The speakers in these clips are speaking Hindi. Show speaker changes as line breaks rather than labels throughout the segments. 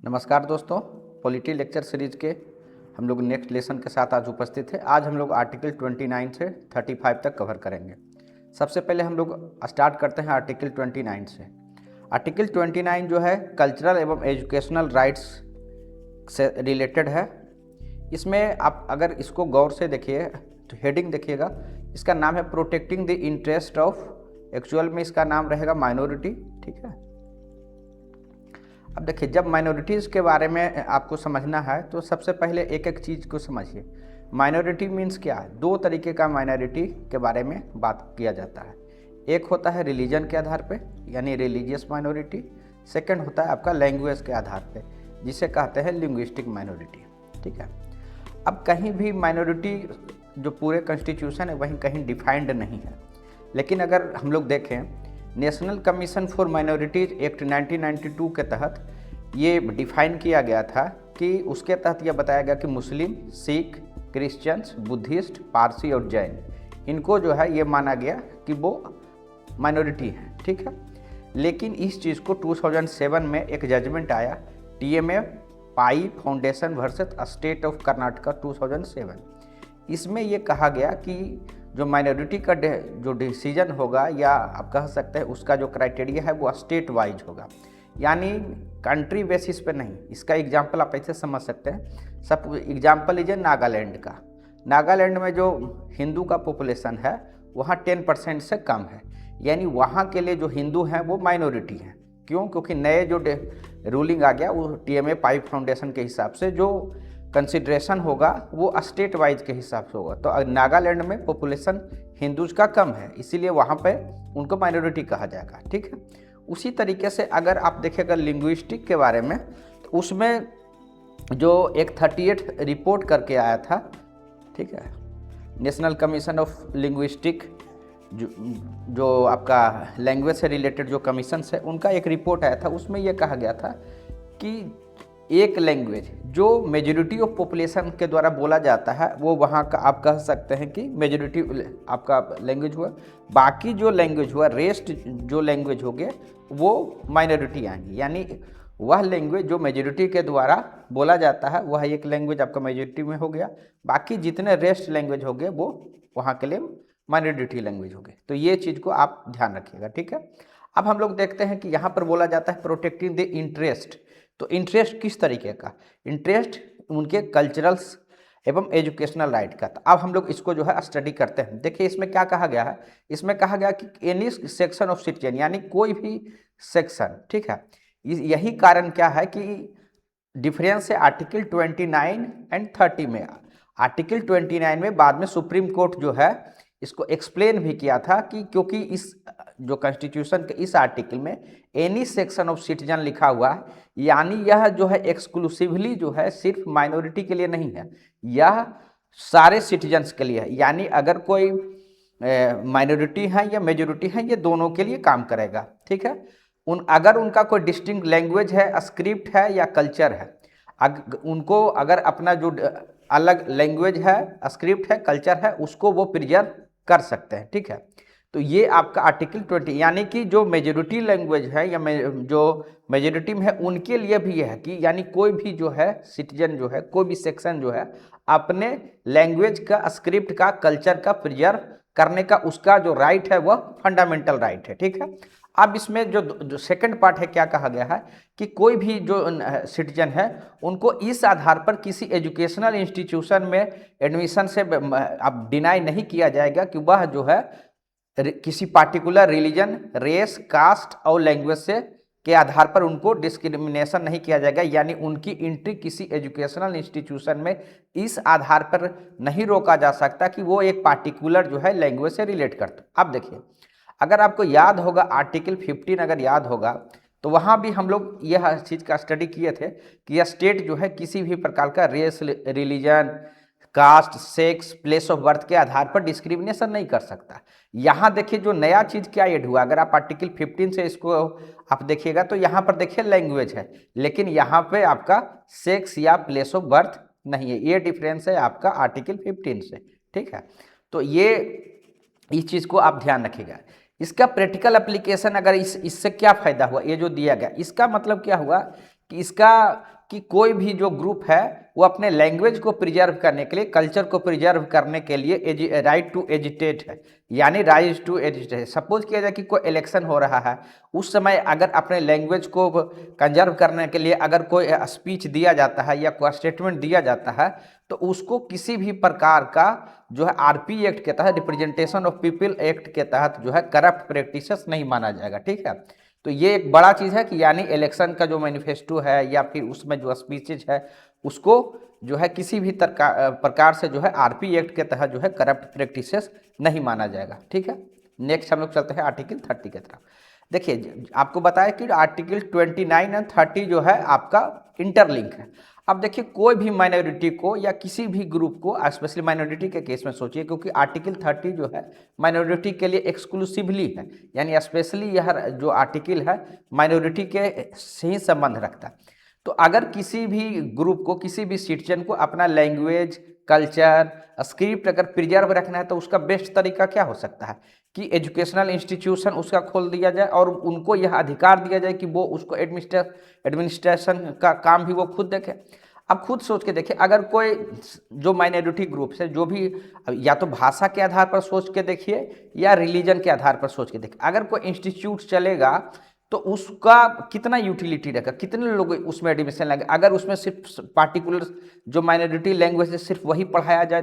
नमस्कार दोस्तों, पॉलिटी लेक्चर सीरीज के हम लोग नेक्स्ट लेसन के साथ आज उपस्थित है। आज हम लोग आर्टिकल 29 से 35 तक कवर करेंगे। सबसे पहले हम लोग स्टार्ट करते हैं आर्टिकल 29 से। आर्टिकल 29 जो है कल्चरल एवं एजुकेशनल राइट्स से रिलेटेड है। इसमें आप अगर इसको गौर से देखिए तो हेडिंग देखिएगा, इसका नाम है protecting the interest of, actual में इसका नाम रहेगा माइनॉरिटी। ठीक है, अब देखिए जब माइनॉरिटीज़ के बारे में आपको समझना है तो सबसे पहले एक एक चीज़ को समझिए। माइनॉरिटी मीन्स क्या है? दो तरीके का माइनॉरिटी के बारे में बात किया जाता है। एक होता है रिलीजन के आधार पे, यानी रिलीजियस माइनॉरिटी। सेकंड होता है आपका लैंग्वेज के आधार पे, जिसे कहते हैं लिंग्विस्टिक माइनॉरिटी। ठीक है, अब कहीं भी माइनॉरिटी जो पूरे कॉन्स्टिट्यूशन है वहीं कहीं डिफाइंड नहीं है, लेकिन अगर हम लोग देखें national commission for minorities act 1992 के तहत ये डिफाइन किया गया था कि उसके तहत यह बताया गया कि मुस्लिम, सिख, क्रिश्चियंस, बुद्धिस्ट, पारसी और जैन, इनको जो है ये माना गया कि वो माइनॉरिटी हैं। ठीक है, लेकिन इस चीज़ को 2007 में एक जजमेंट आया, TMA pi foundation versus state of Karnataka 2007। इसमें ये कहा गया कि जो माइनॉरिटी का जो डिसीजन होगा, या आप कह सकते हैं उसका जो क्राइटेरिया है वो स्टेट वाइज होगा, यानी कंट्री बेसिस पे नहीं। इसका एग्जांपल आप ऐसे समझ सकते हैं, सब एग्जांपल लीजिए नागालैंड का। नागालैंड में जो हिंदू का पॉपुलेशन है वहाँ 10% से कम है, यानी वहाँ के लिए जो हिंदू हैं वो माइनॉरिटी हैं। क्यों? क्योंकि नए जो रूलिंग आ गया वो TMA पाई फाउंडेशन के हिसाब से जो कंसिडरेशन होगा वो स्टेट वाइज के हिसाब से होगा। तो नागालैंड में पॉपुलेशन हिंदूज का कम है, इसीलिए वहाँ पे उनको माइनॉरिटी कहा जाएगा। ठीक है, उसी तरीके से अगर आप देखिएगा लिंग्विस्टिक के बारे में, तो उसमें जो एक 38 रिपोर्ट करके आया था, ठीक है, नेशनल कमीशन ऑफ लिंग्विस्टिक, जो आपका लैंग्वेज से रिलेटेड जो कमीशन है उनका एक रिपोर्ट आया था। उसमें यह कहा गया था कि एक लैंग्वेज जो मेजॉरिटी ऑफ पॉपुलेशन के द्वारा बोला जाता है वो वहाँ का आप कह सकते हैं कि मेजॉरिटी आपका लैंग्वेज हुआ। बाकी जो लैंग्वेज हुआ, रेस्ट जो लैंग्वेज हो गए वो माइनॉरिटी आएंगी, यानी वह लैंग्वेज जो मेजॉरिटी के द्वारा बोला जाता है वह एक लैंग्वेज आपका मेजॉरिटी में हो गया, बाकी जितने रेस्ट लैंग्वेज हो गए वो वहाँ के लिए माइनॉरिटी लैंग्वेज हो गए। तो ये चीज़ को आप ध्यान रखिएगा। ठीक है, अब हम लोग देखते हैं कि यहाँ पर बोला जाता है प्रोटेक्टिंग द इंटरेस्ट। तो इंटरेस्ट किस तरीके का? इंटरेस्ट उनके कल्चरल्स एवं एजुकेशनल राइट का। तो अब हम लोग इसको जो है स्टडी करते हैं। देखिए इसमें क्या कहा गया है, इसमें कहा गया कि एनी सेक्शन ऑफ सिटीजन, यानी कोई भी सेक्शन। ठीक है, यही कारण क्या है कि डिफरेंस है आर्टिकल 29 एंड 30 में। आर्टिकल 29 में बाद में सुप्रीम कोर्ट जो है इसको एक्सप्लेन भी किया था कि क्योंकि इस जो कॉन्स्टिट्यूशन के इस आर्टिकल में एनी सेक्शन ऑफ सिटीजन लिखा हुआ है, यानी यह जो है एक्सक्लूसिवली जो है सिर्फ माइनॉरिटी के लिए नहीं है, यह सारे सिटीजन्स के लिए है। यानी अगर कोई माइनॉरिटी है या मेजॉरिटी है, ये दोनों के लिए काम करेगा। ठीक है, अगर उनका कोई डिस्टिंक्ट लैंग्वेज है, स्क्रिप्ट है या कल्चर है, उनको अगर अपना जो अलग लैंग्वेज है, स्क्रिप्ट है, कल्चर है, उसको वो प्रिजर्व कर सकते हैं। ठीक है, तो ये आपका आर्टिकल 20, यानी कि जो मेजॉरिटी लैंग्वेज है या जो मेजॉरिटी में है उनके लिए भी है कि यानी कोई भी जो है सिटीजन जो है, कोई भी सेक्शन जो है अपने लैंग्वेज का, स्क्रिप्ट का, कल्चर का प्रिजर्व करने का उसका जो राइट है वह फंडामेंटल राइट है। ठीक है, अब इसमें जो सेकंड पार्ट है क्या कहा गया है कि कोई भी जो सिटीजन है उनको इस आधार पर किसी एजुकेशनल इंस्टीट्यूशन में एडमिशन से अब डिनाई नहीं किया जाएगा कि वह जो है किसी पार्टिकुलर रिलीजन, रेस, कास्ट और लैंग्वेज से के आधार पर उनको डिस्क्रिमिनेशन नहीं किया जाएगा, यानी उनकी एंट्री किसी एजुकेशनल इंस्टीट्यूशन में इस आधार पर नहीं रोका जा सकता कि वो एक पार्टिकुलर जो है लैंग्वेज से रिलेट करता। अब देखिए अगर आपको याद होगा आर्टिकल 15 अगर याद होगा तो वहाँ भी हम लोग यह चीज़ का स्टडी किए थे कि यह स्टेट जो है किसी भी प्रकार का race, religion, caste, sex, place of birth के आधार पर डिस्क्रिमिनेशन नहीं कर सकता। यहाँ देखिए जो नया चीज़ क्या ऐड हुआ, अगर आप आर्टिकल 15 से इसको आप देखिएगा तो यहाँ पर देखिए लैंग्वेज है, लेकिन यहाँ पे आपका सेक्स या प्लेस ऑफ बर्थ नहीं है। ये डिफरेंस है आपका आर्टिकल 15 से। ठीक है, तो ये इस चीज़ को आप ध्यान रखिएगा। इसका प्रैक्टिकल एप्लीकेशन अगर इससे क्या फ़ायदा हुआ, ये जो दिया गया इसका मतलब क्या हुआ कि इसका कि कोई भी जो ग्रुप है वो अपने लैंग्वेज को प्रिजर्व करने के लिए, कल्चर को प्रिजर्व करने के लिए राइट टू एजिटेट है, यानी राइज टू एजिटेट। सपोज किया जाए कि कोई इलेक्शन हो रहा है, उस समय अगर अपने लैंग्वेज को कंजर्व करने के लिए अगर कोई स्पीच दिया जाता है या कोई स्टेटमेंट दिया जाता है, तो उसको किसी भी प्रकार का जो है आरपी एक्ट के तहत, रिप्रेजेंटेशन ऑफ पीपल एक्ट के तहत जो है करप्ट प्रैक्टिसेस नहीं माना जाएगा। ठीक है, तो ये एक बड़ा चीज़ है कि यानी इलेक्शन का जो मैनिफेस्टो है या फिर उसमें जो स्पीचेज है उसको जो है किसी भी प्रकार से जो है आरपी एक्ट के तहत जो है करप्ट प्रैक्टिसेस नहीं माना जाएगा। ठीक है, नेक्स्ट हम लोग चलते हैं आर्टिकल 30 की तरफ। देखिए आपको बताया कि आर्टिकल 29 एंड 30 जो है आपका इंटरलिंक है। अब देखिए कोई भी माइनॉरिटी को या किसी भी ग्रुप को, स्पेशली माइनॉरिटी के केस में सोचिए, क्योंकि आर्टिकल 30 जो है माइनॉरिटी के लिए एक्सक्लूसिवली है, यानी स्पेशली यह जो आर्टिकल है माइनॉरिटी के से ही संबंध रखता है। तो अगर किसी भी ग्रुप को, किसी भी सिटीजन को अपना लैंग्वेज, कल्चर, स्क्रिप्ट अगर प्रिजर्व रखना है तो उसका बेस्ट तरीका क्या हो सकता है कि एजुकेशनल इंस्टीट्यूशन उसका खोल दिया जाए और उनको यह अधिकार दिया जाए कि वो उसको एडमिनिस्ट्रेशन का काम भी वो खुद देखें। अब खुद सोच के देखिए, अगर कोई जो माइनॉरिटी ग्रुप्स है, जो भी या तो भाषा के आधार पर सोच के देखिए या रिलीजन के आधार पर सोच के देखिए, अगर कोई इंस्टीट्यूट चलेगा तो उसका कितना यूटिलिटी रहेगा, कितने लोग उसमें एडमिशन लेंगे। अगर उसमें सिर्फ पार्टिकुलर जो माइनॉरिटी लैंग्वेज है सिर्फ वही पढ़ाया जाए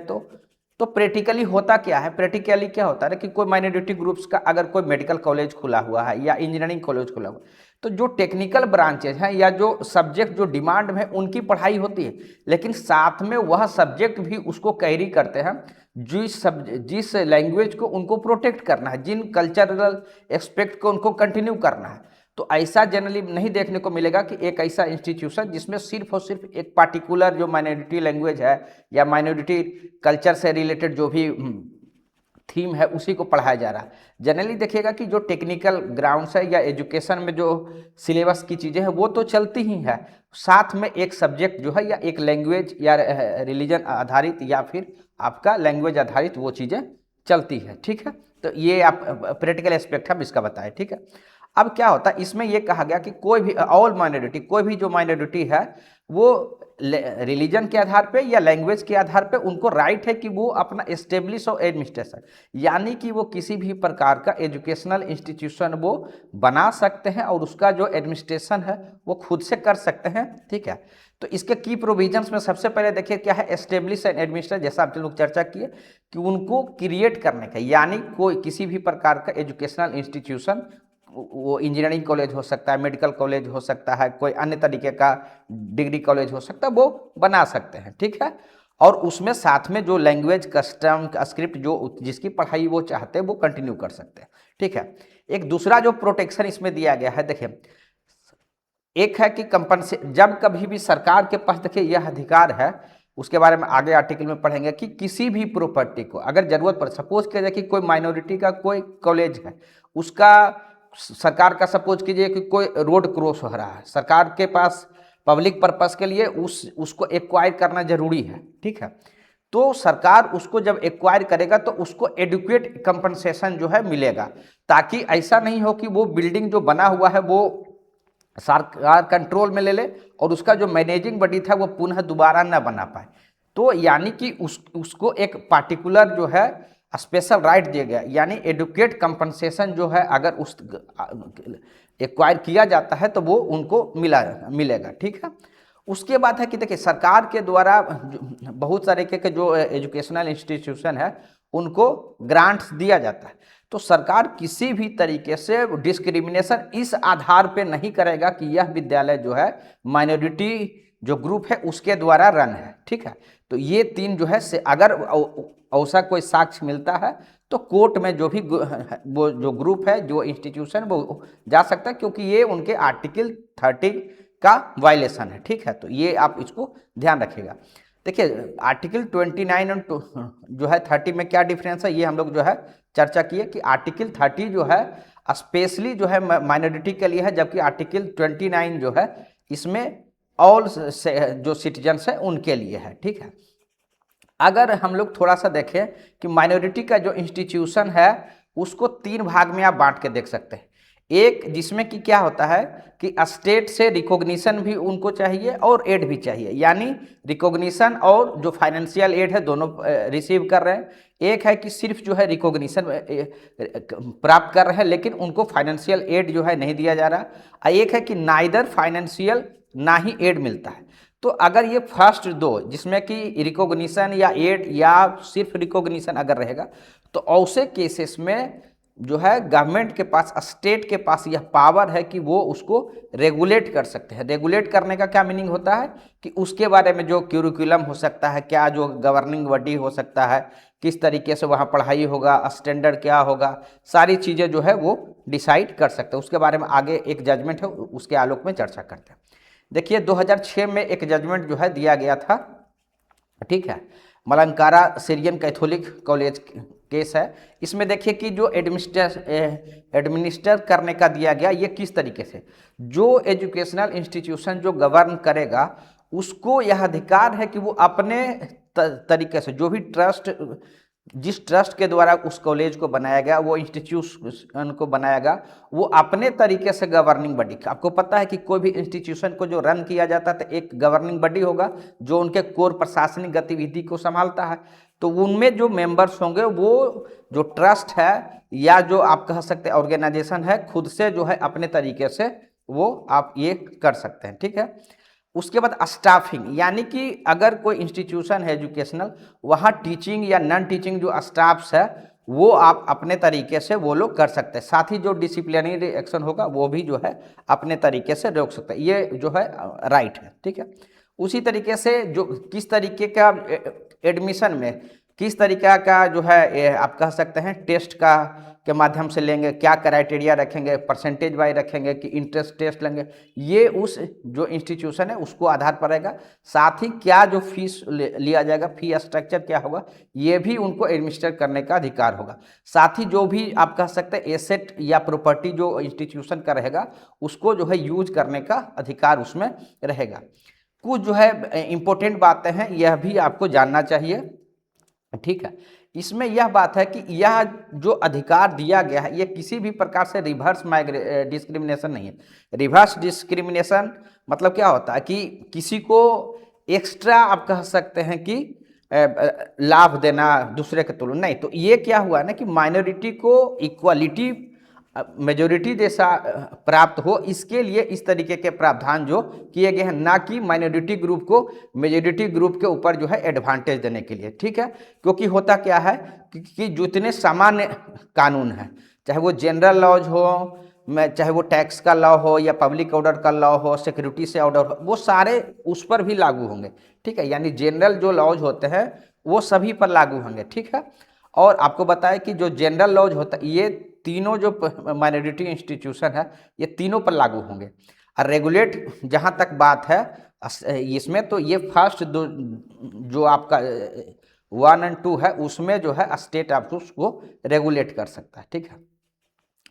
तो प्रैक्टिकली होता क्या है, प्रैक्टिकली क्या होता है कि कोई माइनॉरिटी ग्रुप्स का अगर कोई मेडिकल कॉलेज खुला हुआ है या इंजीनियरिंग कॉलेज खुला हुआ है, तो जो टेक्निकल ब्रांचेज हैं या जो सब्जेक्ट जो डिमांड में उनकी पढ़ाई होती है, लेकिन साथ में वह सब्जेक्ट भी उसको कैरी करते हैं जिस लैंग्वेज को उनको प्रोटेक्ट करना है, जिन कल्चरल एस्पेक्ट को उनको कंटिन्यू करना है। तो ऐसा जनरली नहीं देखने को मिलेगा कि एक ऐसा इंस्टीट्यूशन जिसमें सिर्फ और सिर्फ एक पार्टिकुलर जो माइनॉरिटी लैंग्वेज है या माइनॉरिटी कल्चर से रिलेटेड जो भी थीम है उसी को पढ़ाया जा रहा है। जनरली देखिएगा कि जो टेक्निकल ग्राउंड्स है या एजुकेशन में जो सिलेबस की चीज़ें हैं वो तो चलती ही है, साथ में एक सब्जेक्ट जो है या एक लैंग्वेज या रिलीजन आधारित या फिर आपका लैंग्वेज आधारित वो चीज़ें चलती है। ठीक है, तो ये आप प्रैक्टिकल एस्पेक्ट हम इसका बताएं। ठीक है, अब क्या होता है इसमें यह कहा गया कि कोई भी ऑल माइनॉरिटी, कोई भी जो माइनॉरिटी है वो रिलीजन के आधार पे या लैंग्वेज के आधार पे उनको राइट है कि वो अपना एस्टेब्लिश और एडमिनिस्ट्रेशन, यानी कि वो किसी भी प्रकार का एजुकेशनल इंस्टीट्यूशन वो बना सकते हैं और उसका जो एडमिनिस्ट्रेशन है वो खुद से कर सकते हैं। ठीक है, तो इसके की प्रोविजंस में सबसे पहले देखिए क्या है, एस्टेब्लिश एंड एडमिनिस्ट्रेट, जैसा आप लोग चर्चा किए कि उनको क्रिएट करने का, यानी कोई किसी भी प्रकार का एजुकेशनल इंस्टीट्यूशन, वो इंजीनियरिंग कॉलेज हो सकता है, मेडिकल कॉलेज हो सकता है, कोई अन्य तरीके का डिग्री कॉलेज हो सकता है, वो बना सकते हैं। ठीक है, और उसमें साथ में जो लैंग्वेज, कस्टम, स्क्रिप्ट जो जिसकी पढ़ाई वो चाहते हैं वो कंटिन्यू कर सकते हैं। ठीक है, एक दूसरा जो प्रोटेक्शन इसमें दिया गया है, देखिए एक है कि जब कभी भी सरकार के पास देखिए यह अधिकार है, उसके बारे में आगे आर्टिकल में पढ़ेंगे कि किसी भी प्रॉपर्टी को अगर जरूरत पड़े, सपोज किया जाए कि कोई माइनॉरिटी का कोई कॉलेज है, उसका सरकार का सपोज कीजिए कि कोई रोड क्रॉस हो रहा है, सरकार के पास पब्लिक पर्पस के लिए उसको एक्वायर करना जरूरी है। ठीक है, तो सरकार उसको जब एक्वायर करेगा तो उसको एडुकेट कंपनसेशन जो है मिलेगा, ताकि ऐसा नहीं हो कि वो बिल्डिंग जो बना हुआ है वो सरकार कंट्रोल में ले ले और उसका जो मैनेजिंग बॉडी था वो पुनः दोबारा ना बना पाए। तो यानी कि उसको एक पार्टिकुलर जो है स्पेशल राइट दिया गया, यानी एडुकेट कंपनसेशन जो है अगर उस एक्वायर किया जाता है तो वो उनको मिलेगा। ठीक है, उसके बाद है कि देखिए सरकार के द्वारा बहुत सारे के जो एजुकेशनल इंस्टीट्यूशन है उनको ग्रांट्स दिया जाता है, तो सरकार किसी भी तरीके से डिस्क्रिमिनेशन इस आधार पे नहीं करेगा कि यह विद्यालय जो है माइनॉरिटी जो ग्रुप है उसके द्वारा रन है। ठीक है, तो ये तीन जो है से अगर ऐसा कोई साक्ष्य मिलता है तो कोर्ट में जो भी वो जो ग्रुप है, जो इंस्टीट्यूशन, वो जा सकता है, क्योंकि ये उनके आर्टिकल 30 का वायलेशन है। ठीक है, तो ये आप इसको ध्यान रखिएगा। देखिए आर्टिकल 29 और जो है 30 में क्या डिफरेंस है ये हम लोग जो है चर्चा किए कि आर्टिकल 30 जो है स्पेशली जो है माइनॉरिटी के लिए है, जबकि आर्टिकल 29 जो है इसमें ऑल जो सिटीजन्स है उनके लिए है। ठीक है, अगर हम लोग थोड़ा सा देखें कि माइनॉरिटी का जो इंस्टीट्यूशन है उसको तीन भाग में आप बांट के देख सकते हैं। एक जिसमें कि क्या होता है कि स्टेट से रिकॉग्निशन भी उनको चाहिए और एड भी चाहिए, यानी रिकॉग्निशन और जो फाइनेंशियल एड है दोनों रिसीव कर रहे हैं। एक है कि सिर्फ जो है रिकॉग्निशन प्राप्त कर रहे हैं लेकिन उनको फाइनेंशियल एड जो है नहीं दिया जा रहा, और एक है कि नाइदर फाइनेंशियल ना ही एड मिलता है। तो अगर ये फर्स्ट दो जिसमें कि रिकॉग्निशन या एड या सिर्फ रिकॉग्निशन अगर रहेगा तो ऐसे केसेस में जो है गवर्नमेंट के पास, स्टेट के पास यह पावर है कि वो उसको रेगुलेट कर सकते हैं। रेगुलेट करने का क्या मीनिंग होता है कि उसके बारे में जो क्यूरिकुलम हो सकता है, क्या जो गवर्निंग बॉडी हो सकता है, किस तरीके से वहाँ पढ़ाई होगा, स्टैंडर्ड क्या होगा, सारी चीज़ें जो है वो डिसाइड कर सकते हैं। उसके बारे में आगे एक जजमेंट है, उसके आलोक में चर्चा करते हैं। देखिए 2006 में एक जजमेंट जो है दिया गया था, ठीक है, Malankara Syrian Catholic college case है। इसमें देखिए कि जो एडमिनिस्टर करने का दिया गया, ये किस तरीके से जो एजुकेशनल इंस्टीट्यूशन जो गवर्न करेगा उसको यह अधिकार है कि वो अपने तरीके से जो भी ट्रस्ट, जिस ट्रस्ट के द्वारा उस कॉलेज को बनाया गया, वो इंस्टीट्यूशन को बनाया गया, वो अपने तरीके से गवर्निंग बॉडी, आपको पता है कि कोई भी इंस्टीट्यूशन को जो रन किया जाता है तो एक गवर्निंग बॉडी होगा जो उनके कोर प्रशासनिक गतिविधि को संभालता है। तो उनमें जो मेंबर्स होंगे वो जो ट्रस्ट है या जो आप कह सकते हैं ऑर्गेनाइजेशन है, खुद से जो है अपने तरीके से वो आप ये कर सकते हैं, ठीक है। उसके बाद स्टाफिंग, यानी कि अगर कोई इंस्टीट्यूशन है एजुकेशनल, वहाँ टीचिंग या नॉन टीचिंग जो स्टाफ्स है वो आप अपने तरीके से वो लोग कर सकते हैं। साथ ही जो डिसिप्लिनरी एक्शन होगा वो भी जो है अपने तरीके से रोक सकते हैं। ये जो है राइट है, ठीक है। उसी तरीके से जो किस तरीके का एडमिशन में किस तरीका का जो है आप कह सकते हैं टेस्ट का के माध्यम से लेंगे, क्या क्राइटेरिया रखेंगे, परसेंटेज वाइज रखेंगे कि इंट्रेंस टेस्ट लेंगे, ये उस जो इंस्टीट्यूशन है उसको आधार पर रहेगा। साथ ही क्या जो फीस लिया जाएगा, फी स्ट्रक्चर क्या होगा, ये भी उनको एडमिनिस्टर करने का अधिकार होगा। साथ ही जो भी आप कह सकते हैं एसेट या प्रॉपर्टी जो इंस्टीट्यूशन का रहेगा उसको जो है यूज करने का अधिकार उसमें रहेगा। कुछ जो है इंपॉर्टेंट बातें हैं, यह भी आपको जानना चाहिए, ठीक है। इसमें यह बात है कि यह जो अधिकार दिया गया है ये किसी भी प्रकार से रिवर्स डिस्क्रिमिनेशन नहीं है। रिवर्स डिस्क्रिमिनेशन मतलब क्या होता है कि किसी को एक्स्ट्रा आप कह सकते हैं कि लाभ देना दूसरे के तुलना, नहीं। तो ये क्या हुआ ना कि माइनॉरिटी को इक्वालिटी मेजोरिटी जैसा प्राप्त हो, इसके लिए इस तरीके के प्रावधान जो किए गए हैं, ना कि माइनॉरिटी ग्रुप को मेजोरिटी ग्रुप के ऊपर जो है एडवांटेज देने के लिए, ठीक है। क्योंकि होता क्या है कि जितने सामान्य कानून हैं, चाहे वो जनरल लॉज हो, चाहे वो टैक्स का लॉ हो या पब्लिक ऑर्डर का लॉ हो, सिक्योरिटी से ऑर्डर हो, वो सारे उस पर भी लागू होंगे, ठीक है। यानी जनरल जो लॉज होते हैं वो सभी पर लागू होंगे, ठीक है। और आपको बताया कि जो जनरल लॉज होता है ये तीनों जो माइनॉरिटी इंस्टीट्यूशन है ये तीनों पर लागू होंगे। और रेगुलेट जहाँ तक बात है इसमें, तो ये फर्स्ट दो जो आपका 1 और 2 है उसमें जो है स्टेट आप उसको रेगुलेट कर सकता है, ठीक है।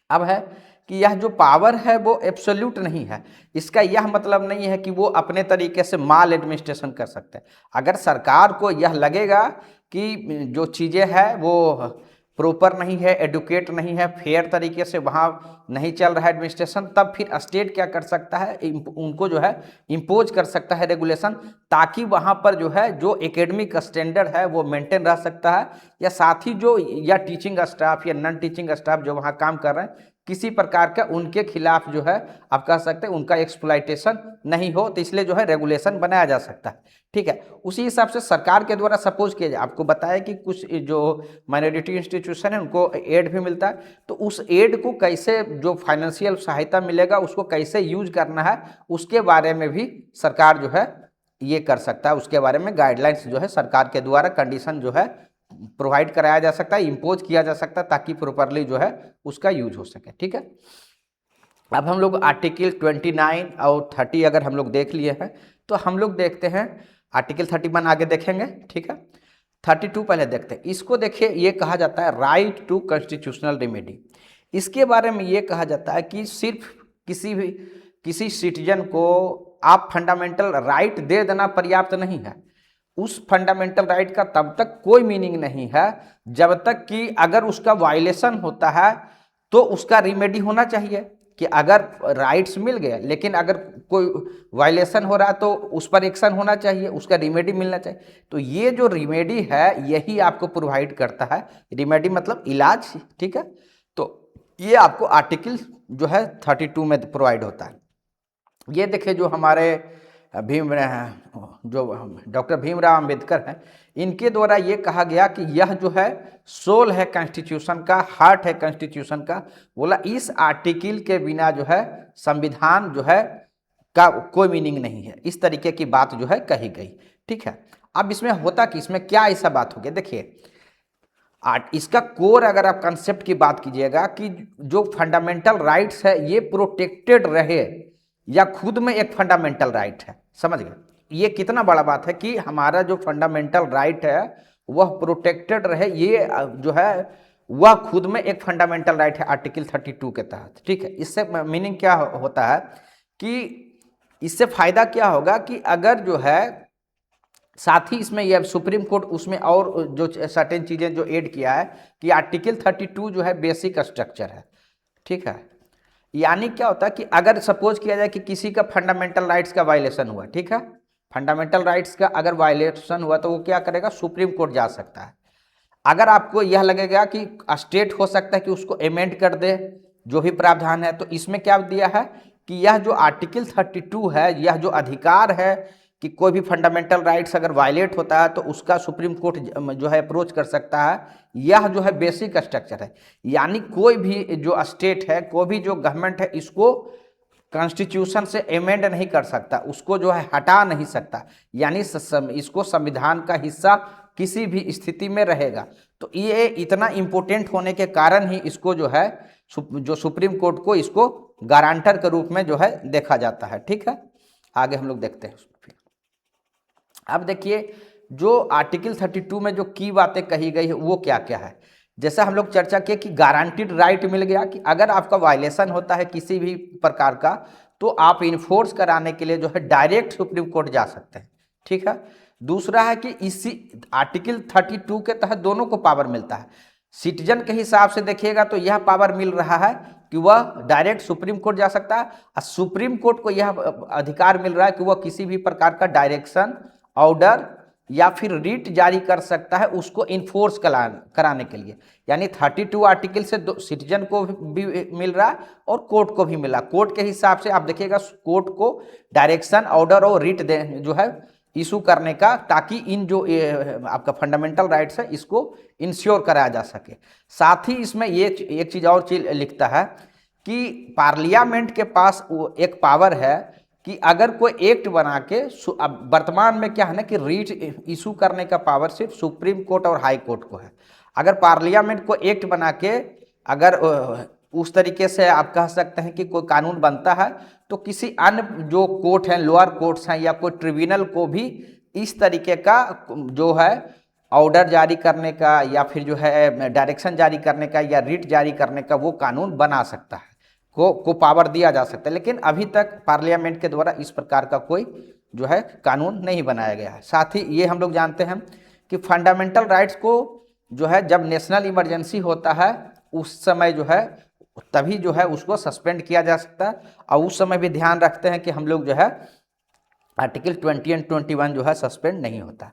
अब है कि यह जो पावर है वो एब्सोल्यूट नहीं है। इसका यह मतलब नहीं है कि वो अपने तरीके से माल एडमिनिस्ट्रेशन कर सकते हैं। अगर सरकार को यह लगेगा कि जो चीज़ें हैं वो प्रॉपर नहीं है, एडुकेट नहीं है, फेयर तरीके से वहाँ नहीं चल रहा है एडमिनिस्ट्रेशन, तब फिर स्टेट क्या कर सकता है, उनको जो है इम्पोज कर सकता है रेगुलेशन, ताकि वहाँ पर जो है जो एकेडमिक स्टैंडर्ड है वो मेंटेन रह सकता है, या साथ ही जो या टीचिंग स्टाफ या नॉन टीचिंग स्टाफ जो वहाँ काम कर रहे हैं किसी प्रकार का उनके खिलाफ जो है आप कह सकते हैं उनका एक्सप्लॉइटेशन नहीं हो, तो इसलिए जो है रेगुलेशन बनाया जा सकता है, ठीक है। उसी हिसाब से सरकार के द्वारा सपोज किया जाए, आपको बताया कि कुछ जो माइनॉरिटी इंस्टीट्यूशन है उनको एड भी मिलता है, तो उस एड को कैसे जो फाइनेंशियल सहायता मिलेगा उसको कैसे यूज करना है उसके बारे में भी सरकार जो है ये कर सकता है। उसके बारे में गाइडलाइंस जो है सरकार के द्वारा कंडीशन जो है प्रोवाइड कराया जा सकता है, इम्पोज किया जा सकता है, ताकि प्रॉपरली जो है उसका यूज हो सके, ठीक है। अब हम लोग आर्टिकल 29 और 30 अगर हम लोग देख लिए हैं तो हम लोग देखते हैं आर्टिकल 31 आगे देखेंगे, ठीक है। 32 पहले देखते हैं। इसको देखिए, ये कहा जाता है राइट टू कॉन्स्टिट्यूशनल रेमेडी। इसके बारे में ये कहा जाता है कि सिर्फ किसी सिटीजन को आप फंडामेंटल राइट दे देना पर्याप्त नहीं है। उस फंडामेंटल राइट का तब तक कोई मीनिंग नहीं है जब तक कि अगर उसका वायलेशन होता है तो उसका रिमेडी होना चाहिए। कि अगर राइट्स मिल गए लेकिन अगर कोई वायलेशन हो रहा है तो उस पर एक्शन होना चाहिए, उसका रिमेडी मिलना चाहिए। तो ये जो रिमेडी है यही आपको प्रोवाइड करता है, रिमेडी मतलब इलाज, ठीक है। तो ये आपको आर्टिकल जो है 32 में प्रोवाइड होता है। ये देखिए जो हमारे भीम जो डॉक्टर भीमराव अंबेडकर हैं, इनके द्वारा ये कहा गया कि यह जो है सोल है कॉन्स्टिट्यूशन का, हार्ट है कॉन्स्टिट्यूशन का। बोला इस आर्टिकल के बिना जो है संविधान जो है का कोई मीनिंग नहीं है, इस तरीके की बात जो है कही गई, ठीक है। अब इसमें होता कि इसमें क्या ऐसा बात हो गया, देखिए इसका कोर अगर आप कंसेप्ट की बात कीजिएगा कि जो फंडामेंटल राइट्स है ये प्रोटेक्टेड रहे, या खुद में एक फंडामेंटल राइट है, समझ गए। ये कितना बड़ा बात है कि हमारा जो फंडामेंटल राइट है वह प्रोटेक्टेड रहे, ये जो है वह खुद में एक फंडामेंटल राइट है आर्टिकल 32 के तहत, ठीक है। इससे मीनिंग क्या होता है कि इससे फायदा क्या होगा कि अगर जो है साथ ही इसमें यह सुप्रीम कोर्ट उसमें और जो सर्टेन चीज़ें जो ऐड किया है कि आर्टिकल 32 जो है बेसिक स्ट्रक्चर है, ठीक है। यानी क्या होता है कि अगर सपोज किया जाए कि किसी का फंडामेंटल राइट्स का वायलेशन हुआ, ठीक है, फंडामेंटल राइट्स का अगर वायलेशन हुआ तो वो क्या करेगा, सुप्रीम कोर्ट जा सकता है। अगर आपको यह लगेगा कि स्टेट हो सकता है कि उसको अमेंड कर दे जो भी प्रावधान है, तो इसमें क्या दिया है कि यह जो आर्टिकल 32 है, यह जो अधिकार है कि कोई भी फंडामेंटल राइट्स अगर वायलेट होता है तो उसका सुप्रीम कोर्ट जो है अप्रोच कर सकता है, यह जो है बेसिक स्ट्रक्चर है। यानी कोई भी जो स्टेट है, कोई भी जो गवर्नमेंट है, इसको कॉन्स्टिट्यूशन से अमेंड नहीं कर सकता, उसको जो है हटा नहीं सकता, यानी इसको संविधान का हिस्सा किसी भी स्थिति में रहेगा। तो ये इतना इम्पोर्टेंट होने के कारण ही इसको जो है जो सुप्रीम कोर्ट को इसको गारंटर के रूप में जो है देखा जाता है, ठीक है। आगे हम लोग देखते हैं। अब देखिए जो आर्टिकल 32 में जो की बातें कही गई है वो क्या क्या है। जैसा हम लोग चर्चा किए कि गारंटीड राइट मिल गया कि अगर आपका वायलेशन होता है किसी भी प्रकार का तो आप इन्फोर्स कराने के लिए जो है डायरेक्ट सुप्रीम कोर्ट जा सकते हैं, ठीक है। दूसरा है कि इसी आर्टिकल 32 के तहत दोनों को पावर मिलता है। सिटीजन के हिसाब से देखिएगा तो यह पावर मिल रहा है कि वह डायरेक्ट सुप्रीम कोर्ट जा सकता है, और सुप्रीम कोर्ट को यह अधिकार मिल रहा है कि वह किसी भी प्रकार का डायरेक्शन, ऑर्डर या फिर रीट जारी कर सकता है उसको इन्फोर्स कराने के लिए। यानी 32 आर्टिकल से सिटीजन को भी मिल रहा है और कोर्ट को भी मिला। कोर्ट के हिसाब से आप देखिएगा कोर्ट को डायरेक्शन, ऑर्डर और रीट जो है इशू करने का, ताकि इन जो आपका फंडामेंटल राइट्स है इसको इंश्योर कराया जा सके। साथ ही इसमें ये एक चीज़ और चीज लिखता है कि पार्लियामेंट के पास एक पावर है कि अगर कोई एक्ट बना के, अब वर्तमान में क्या है ना कि रीट इशू करने का पावर सिर्फ सुप्रीम कोर्ट और हाई कोर्ट को है। अगर पार्लियामेंट को एक्ट बना के अगर उस तरीके से आप कह सकते हैं कि कोई कानून बनता है तो किसी अन्य जो कोर्ट हैं, लोअर कोर्ट्स हैं या कोई ट्रिब्यूनल को भी इस तरीके का जो है ऑर्डर जारी करने का या फिर जो है डायरेक्शन जारी करने का या रीट जारी करने का वो कानून बना सकता है, को पावर दिया जा सकता है। लेकिन अभी तक पार्लियामेंट के द्वारा इस प्रकार का कोई जो है कानून नहीं बनाया गया है। साथ ही ये हम लोग जानते हैं कि फंडामेंटल राइट्स को जो है जब नेशनल इमरजेंसी होता है उस समय जो है तभी जो है उसको सस्पेंड किया जा सकता है, और उस समय भी ध्यान रखते हैं कि हम लोग जो है आर्टिकल 20 एंड 21 जो है सस्पेंड नहीं होता।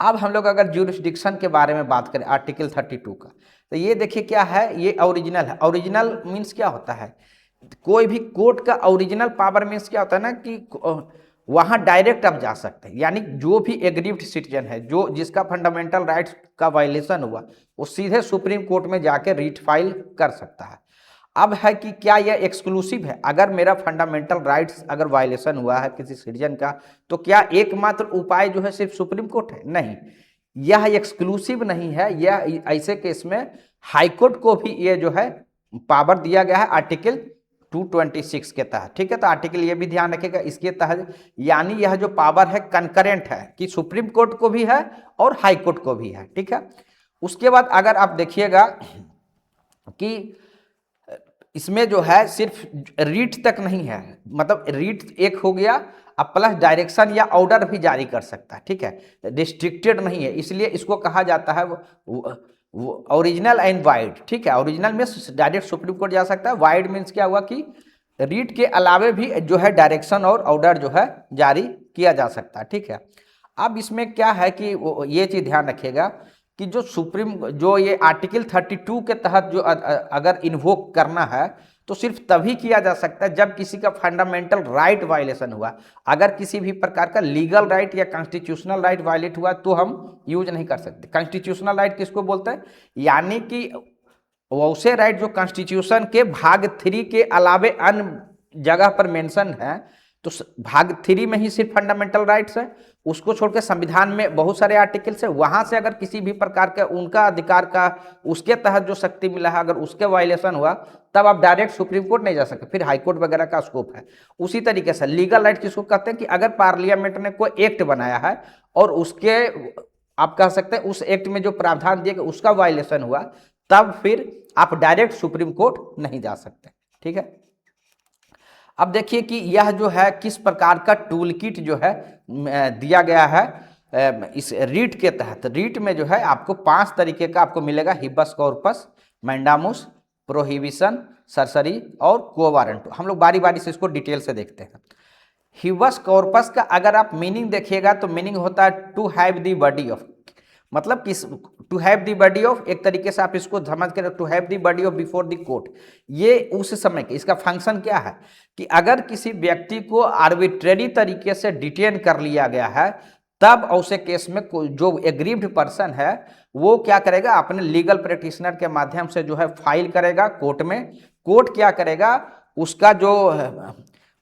अब हम लोग अगर ज्यूरिसडिक्शन के बारे में बात करें आर्टिकल 32 का, तो ये देखिए क्या है, ये ओरिजिनल है। ओरिजिनल मीन्स क्या होता है, कोई भी कोर्ट का ओरिजिनल पावर मीन्स क्या होता है ना कि वहाँ डायरेक्ट आप जा सकते हैं। यानी जो भी एग्रीव्ड सिटीजन है, जो जिसका फंडामेंटल राइट्स का वायलेशन हुआ, वो सीधे सुप्रीम कोर्ट में जाके रीट फाइल कर सकता है। अब है कि क्या यह एक्सक्लूसिव है, अगर मेरा फंडामेंटल राइट्स अगर वायलेशन हुआ है किसी सिटीजन का तो क्या एकमात्र उपाय जो है सिर्फ सुप्रीम कोर्ट है? नहीं, यह एक्सक्लूसिव नहीं है। यह ऐसे केस में हाई कोर्ट को भी ये जो है पावर दिया गया है आर्टिकल 226 के तहत, ठीक है। तो आर्टिकल ये भी ध्यान रखिएगा इसके तहत, यानी यह जो पावर है कंकरेंट है कि सुप्रीम कोर्ट को भी है और हाई कोर्ट को भी है, ठीक है। उसके बाद अगर आप देखिएगा कि इसमें जो है सिर्फ रीट तक नहीं है, मतलब रीट एक हो गया, अब प्लस डायरेक्शन या ऑर्डर भी जारी कर सकता है, ठीक है। रिस्ट्रिक्टेड नहीं है, इसलिए इसको कहा जाता है ओरिजिनल एंड वाइड, ठीक है। ओरिजिनल में डायरेक्ट सुप्रीम कोर्ट जा सकता है, वाइड मीन्स क्या हुआ कि रीट के अलावे भी जो है डायरेक्शन और ऑर्डर जो है जारी किया जा सकता है, ठीक है। अब इसमें क्या है कि ये चीज़ ध्यान रखिएगा कि जो सुप्रीम जो ये आर्टिकल 32 के तहत जो अगर इन्वोक करना है तो सिर्फ तभी किया जा सकता है जब किसी का फंडामेंटल राइट वायलेशन हुआ। अगर किसी भी प्रकार का लीगल राइट या कॉन्स्टिट्यूशनल राइट वायलेट हुआ तो हम यूज नहीं कर सकते। कॉन्स्टिट्यूशनल राइट किसको बोलते हैं, यानी कि वैसे राइट जो कॉन्स्टिट्यूशन के भाग 3 के अलावे अन्य जगह पर मेंशन है, तो भाग 3 में ही सिर्फ फंडामेंटल राइट्स है, उसको छोड़कर संविधान में बहुत सारे आर्टिकल्स है, वहां से अगर किसी भी प्रकार का उनका अधिकार का उसके तहत जो शक्ति मिला है अगर उसके वायलेशन हुआ तब आप डायरेक्ट सुप्रीम कोर्ट नहीं जा सकते, फिर हाई कोर्ट वगैरह का स्कोप है। उसी तरीके से लीगल राइट किसको कहते हैं कि अगर पार्लियामेंट ने कोई एक्ट बनाया है और उसके आप कह सकते हैं उस एक्ट में जो प्रावधान दिए गए उसका वायलेशन हुआ तब फिर आप डायरेक्ट सुप्रीम कोर्ट नहीं जा सकते, ठीक है। अब देखिए कि यह जो है किस प्रकार का टूल किट जो है दिया गया है इस रीट के तहत। रीट में जो है आपको 5 तरीके का आपको मिलेगा, हिबस कॉर्पस, मैंडामुस, प्रोहिबिशन, सरसरी और क्वो वारंटो। हम लोग बारी बारी से इसको डिटेल से देखते हैं। हिबस कॉर्पस का अगर आप मीनिंग देखिएगा तो मीनिंग होता है to have the body of, मतलब किस to have the body of, एक तरीके से आप इसको समझ कर to have the body of before the court. ये उस समय के इसका फंक्शन क्या है कि अगर किसी व्यक्ति को आर्बिट्रेरी तरीके से डिटेन कर लिया गया है तब ऐसे केस में जो एग्रीव्ड पर्सन है वो क्या करेगा, अपने लीगल प्रैक्टिशनर के माध्यम से जो है फाइल करेगा कोर्ट में। कोर्ट क्या करेगा, उसका जो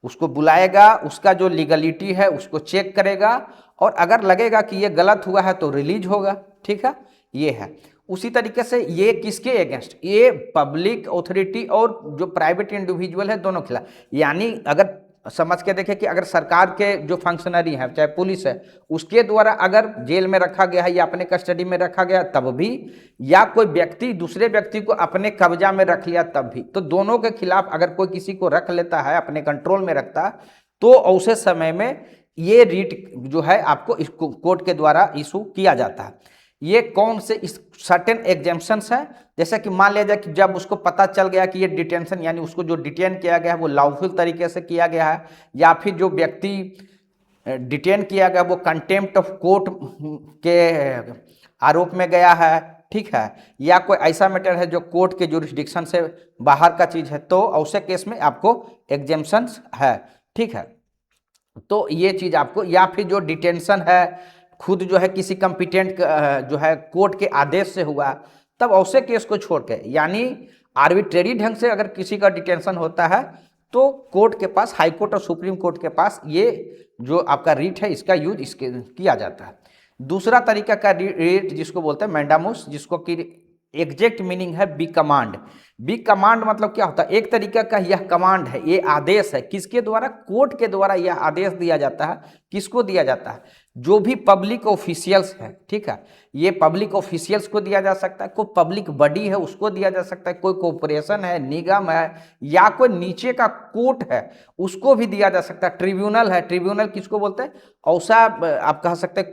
उसको बुलाएगा, उसका जो लीगलिटी है उसको चेक करेगा और अगर लगेगा कि ये गलत हुआ है तो रिलीज होगा, ठीक है। ये है उसी तरीके से ये किसके अगेंस्ट, ये पब्लिक अथॉरिटी और जो प्राइवेट इंडिविजुअल है दोनों खिलाफ। यानी अगर समझ के देखें कि अगर सरकार के जो फंक्शनरी हैं चाहे पुलिस है उसके द्वारा अगर जेल में रखा गया है या अपने कस्टडी में रखा गया तब भी, या कोई व्यक्ति दूसरे व्यक्ति को अपने कब्जा में रख लिया तब भी, तो दोनों के खिलाफ अगर कोई किसी को रख लेता है अपने कंट्रोल में रखता है तो उसे समय में ये रीट जो है आपको इस कोर्ट के द्वारा इशू किया जाता है। ये कौन से इस सर्टेन एग्जेम्पशंस हैं, जैसे कि मान लिया जाए कि जब उसको पता चल गया कि ये डिटेंशन यानी उसको जो डिटेन किया गया है वो लॉफुल तरीके से किया गया है, या फिर जो व्यक्ति डिटेन किया गया वो कंटेम्प्ट ऑफ कोर्ट के आरोप में गया है, ठीक है, या कोई ऐसा मैटर है जो कोर्ट के जुरिस्डिक्शन से बाहर का चीज़ है, तो ऐसे केस में आपको एग्जेम्पशंस है, ठीक है। तो ये चीज़ आपको, या फिर जो डिटेंशन है खुद जो है किसी कॉम्पिटेंट जो है कोर्ट के आदेश से हुआ तब ऐसे केस को छोड़ के, यानी आर्बिट्रेरी ढंग से अगर किसी का डिटेंशन होता है तो कोर्ट के पास, हाई कोर्ट और सुप्रीम कोर्ट के पास ये जो आपका रीट है इसका यूज इसके किया जाता है। दूसरा तरीका का रीट जिसको बोलते हैं मैंडामुस, जिसको कि एग्जैक्ट मीनिंग है बी कमांड। बी कमांड मतलब क्या होता है, एक तरीका का यह कमांड है, ये आदेश है, किसके द्वारा, कोर्ट के द्वारा यह आदेश दिया जाता है। किसको दिया जाता है, जो भी पब्लिक ऑफिशियल्स है, ठीक है, ये पब्लिक ऑफिशियल्स को दिया जा सकता है, कोई पब्लिक बॉडी है उसको दिया जा सकता है, कोई कॉर्पोरेशन है, निगम है, या कोई नीचे का कोर्ट है उसको भी दिया जा सकता है। ट्रिब्यूनल है, ट्रिब्यूनल किसको बोलते हैं, ऐसा आप कह सकते हैं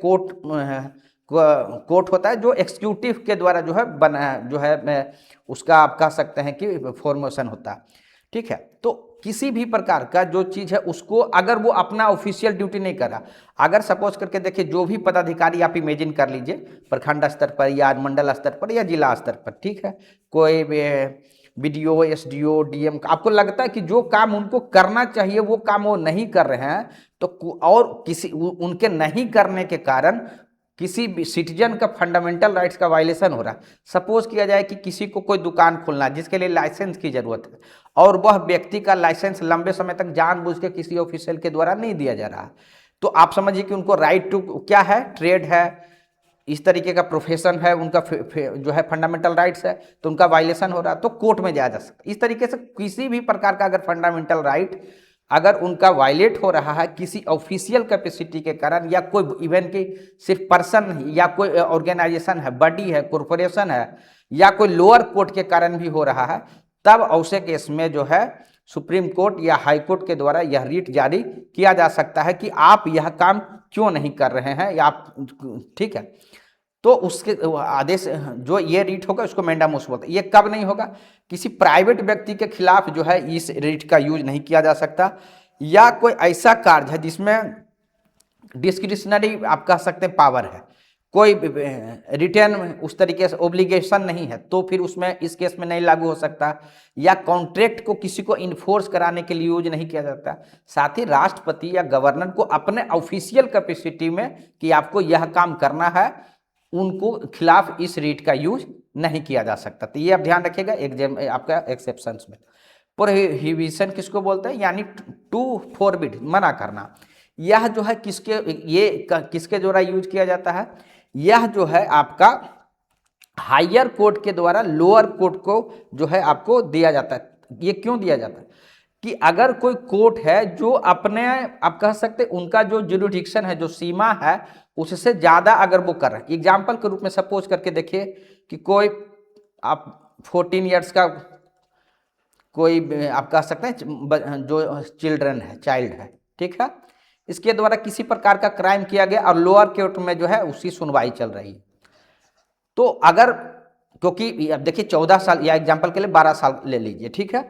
कोर्ट होता है जो एग्जीक्यूटिव के द्वारा जो है बना जो है उसका आप कह सकते हैं कि फॉर्मेशन होता है, ठीक है। तो किसी भी प्रकार का जो चीज़ है उसको अगर वो अपना ऑफिशियल ड्यूटी नहीं कर रहा, अगर सपोज करके देखिए जो भी पदाधिकारी आप इमेजिन कर लीजिए प्रखंड स्तर पर या मंडल स्तर पर या जिला स्तर पर, ठीक है, कोई बीडीओ, एसडीओ, डीएम, आपको लगता है कि जो काम उनको करना चाहिए वो काम वो नहीं कर रहे हैं, तो और किसी उनके नहीं करने के कारण किसी भी सिटीजन का फंडामेंटल राइट्स का वायलेशन हो रहा है। सपोज किया जाए कि किसी को कोई दुकान खोलना है जिसके लिए लाइसेंस की जरूरत है और वह व्यक्ति का लाइसेंस लंबे समय तक जानबूझ के किसी ऑफिशियल के द्वारा नहीं दिया जा रहा है, तो आप समझिए कि उनको राइट टू क्या है, ट्रेड है, इस तरीके का प्रोफेशन है, उनका जो है फंडामेंटल राइट्स है, तो उनका वायलेशन हो रहा है तो कोर्ट में जाया जा सकता है। इस तरीके से किसी भी प्रकार का अगर फंडामेंटल राइट अगर उनका वायलेट हो रहा है किसी ऑफिशियल कैपेसिटी के कारण, या कोई इवन की सिर्फ पर्सन या कोई ऑर्गेनाइजेशन है, बॉडी है, कॉरपोरेशन है, या कोई लोअर कोर्ट के कारण भी हो रहा है, तब ऐसे केस में जो है सुप्रीम कोर्ट या हाई कोर्ट के द्वारा यह रीट जारी किया जा सकता है कि आप यह काम क्यों नहीं कर रहे हैं, या आप, ठीक है। तो उसके आदेश जो ये रीट होगा उसको मेंडामोस बोलते हैं। ये कब नहीं होगा? किसी प्राइवेट व्यक्ति के खिलाफ जो है इस रीट का यूज नहीं किया जा सकता, या कोई ऐसा कार्य है जिसमें डिस्क्रिशनरी आप कह सकते हैं पावर है, कोई रिटर्न उस तरीके से ओब्लिगेशन नहीं है, तो फिर उसमें इस केस में नहीं लागू हो सकता, या कॉन्ट्रैक्ट को किसी को इन्फोर्स कराने के लिए यूज नहीं किया जाता। साथ ही राष्ट्रपति या गवर्नर को अपने ऑफिशियल कैपेसिटी में कि आपको यह काम करना है, उनको खिलाफ इस रीट का यूज नहीं किया जा सकता। तो ये आप ध्यान रखिएगा आपका एक्सेप्शंस में। प्रोहिबिशन किसको बोलते हैं? यानी टू फॉरबिड, मना करना। यह जो है किसके द्वारा यूज किया जाता है? यह जो है आपका हायर कोर्ट के द्वारा लोअर कोर्ट को जो है आपको दिया जाता है। ये क्यों दिया जाता है? कि अगर कोई कोर्ट है जो अपने आप कह सकते उनका जो जुरिडिक्शन है, जो सीमा है, उससे ज्यादा अगर वो कर रहे हैं। एग्जाम्पल के रूप में सपोज करके देखिए कि कोई आप 14 ईयर्स का कोई आप कह सकते हैं जो चिल्ड्रन है, चाइल्ड है, ठीक है, इसके द्वारा किसी प्रकार का क्राइम किया गया और लोअर कोर्ट में जो है उसकी सुनवाई चल रही है। तो अगर, क्योंकि अब देखिए 14 साल या एग्जाम्पल के लिए 12 साल ले लीजिए, ठीक है,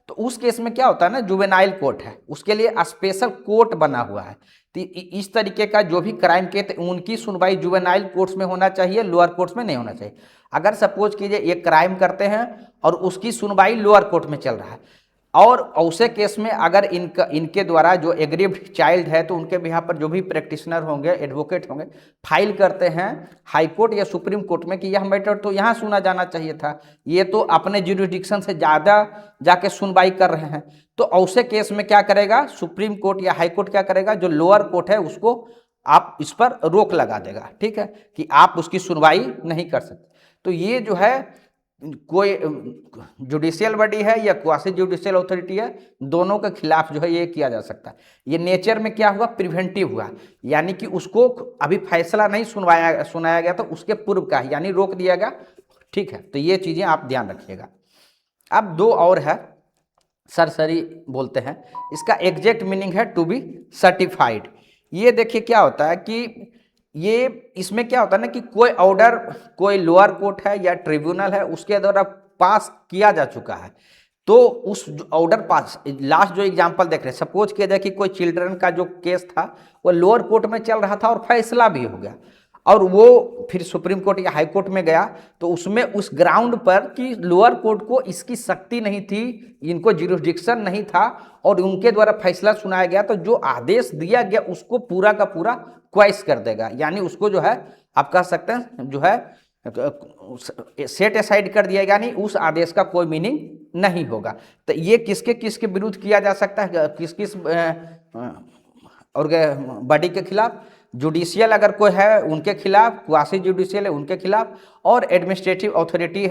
तो उस केस में क्या होता है ना, जुवेनाइल कोर्ट है, उसके लिए स्पेशल कोर्ट बना हुआ है। तो इस तरीके का जो भी क्राइम किए थे उनकी सुनवाई जुवेनाइल कोर्ट्स में होना चाहिए, लोअर कोर्ट्स में नहीं होना चाहिए। अगर सपोज कीजिए एक क्राइम करते हैं और उसकी सुनवाई लोअर कोर्ट में चल रहा है, और ऐसे केस में अगर इनके द्वारा जो एग्रीव्ड चाइल्ड है, तो उनके बिहाफ पर जो भी प्रैक्टिशनर होंगे, एडवोकेट होंगे, फाइल करते हैं हाई कोर्ट या सुप्रीम कोर्ट में कि यह मैटर तो यहाँ सुना जाना चाहिए था, ये तो अपने जुरिडिक्शन से ज़्यादा जाके सुनवाई कर रहे हैं, तो ऐसे केस में क्या करेगा सुप्रीम कोर्ट या हाई कोर्ट? क्या करेगा, जो लोअर कोर्ट है उसको आप इस पर रोक लगा देगा, ठीक है, कि आप उसकी सुनवाई नहीं कर सकते। तो ये जो है कोई जुडिशियल बॉडी है या क्वासी जुडिशियल अथॉरिटी है, दोनों के खिलाफ जो है ये किया जा सकता है। ये नेचर में क्या हुआ, प्रिवेंटिव हुआ, यानी कि उसको अभी फैसला नहीं सुनाया गया, तो उसके पूर्व का है, यानी रोक दिया गया, ठीक है। तो ये चीज़ें आप ध्यान रखिएगा। अब दो और है, सरसरी बोलते हैं, इसका एग्जैक्ट मीनिंग है टू बी सर्टिफाइड। ये देखिए क्या होता है कि ये इसमें क्या होता है ना कि कोई ऑर्डर कोई लोअर कोर्ट है या ट्रिब्यूनल है उसके द्वारा पास किया जा चुका है, तो उस ऑर्डर पास, लास्ट जो एग्जांपल देख रहे हैं, सपोज किया जाए कि कोई चिल्ड्रन का जो केस था वो लोअर कोर्ट में चल रहा था और फैसला भी हो गया, और वो फिर सुप्रीम कोर्ट या हाई कोर्ट में गया, तो उसमें उस ग्राउंड पर कि लोअर कोर्ट को इसकी शक्ति नहीं थी, इनको जुरिडिक्शन नहीं था, और उनके द्वारा फैसला सुनाया गया, तो जो आदेश दिया गया उसको पूरा का पूरा क्वाइस कर देगा, यानी उसको जो है आप कह सकते हैं जो है सेट असाइड कर दिया, यानी उस आदेश का कोई मीनिंग नहीं होगा। तो ये किसके किसके विरुद्ध किया जा सकता है, किस किस और बॉडी के खिलाफ? जुडिशियल अगर कोई है उनके खिलाफ, क्वासी जुडिशियल है उनके खिलाफ, और एडमिनिस्ट्रेटिव अथॉरिटी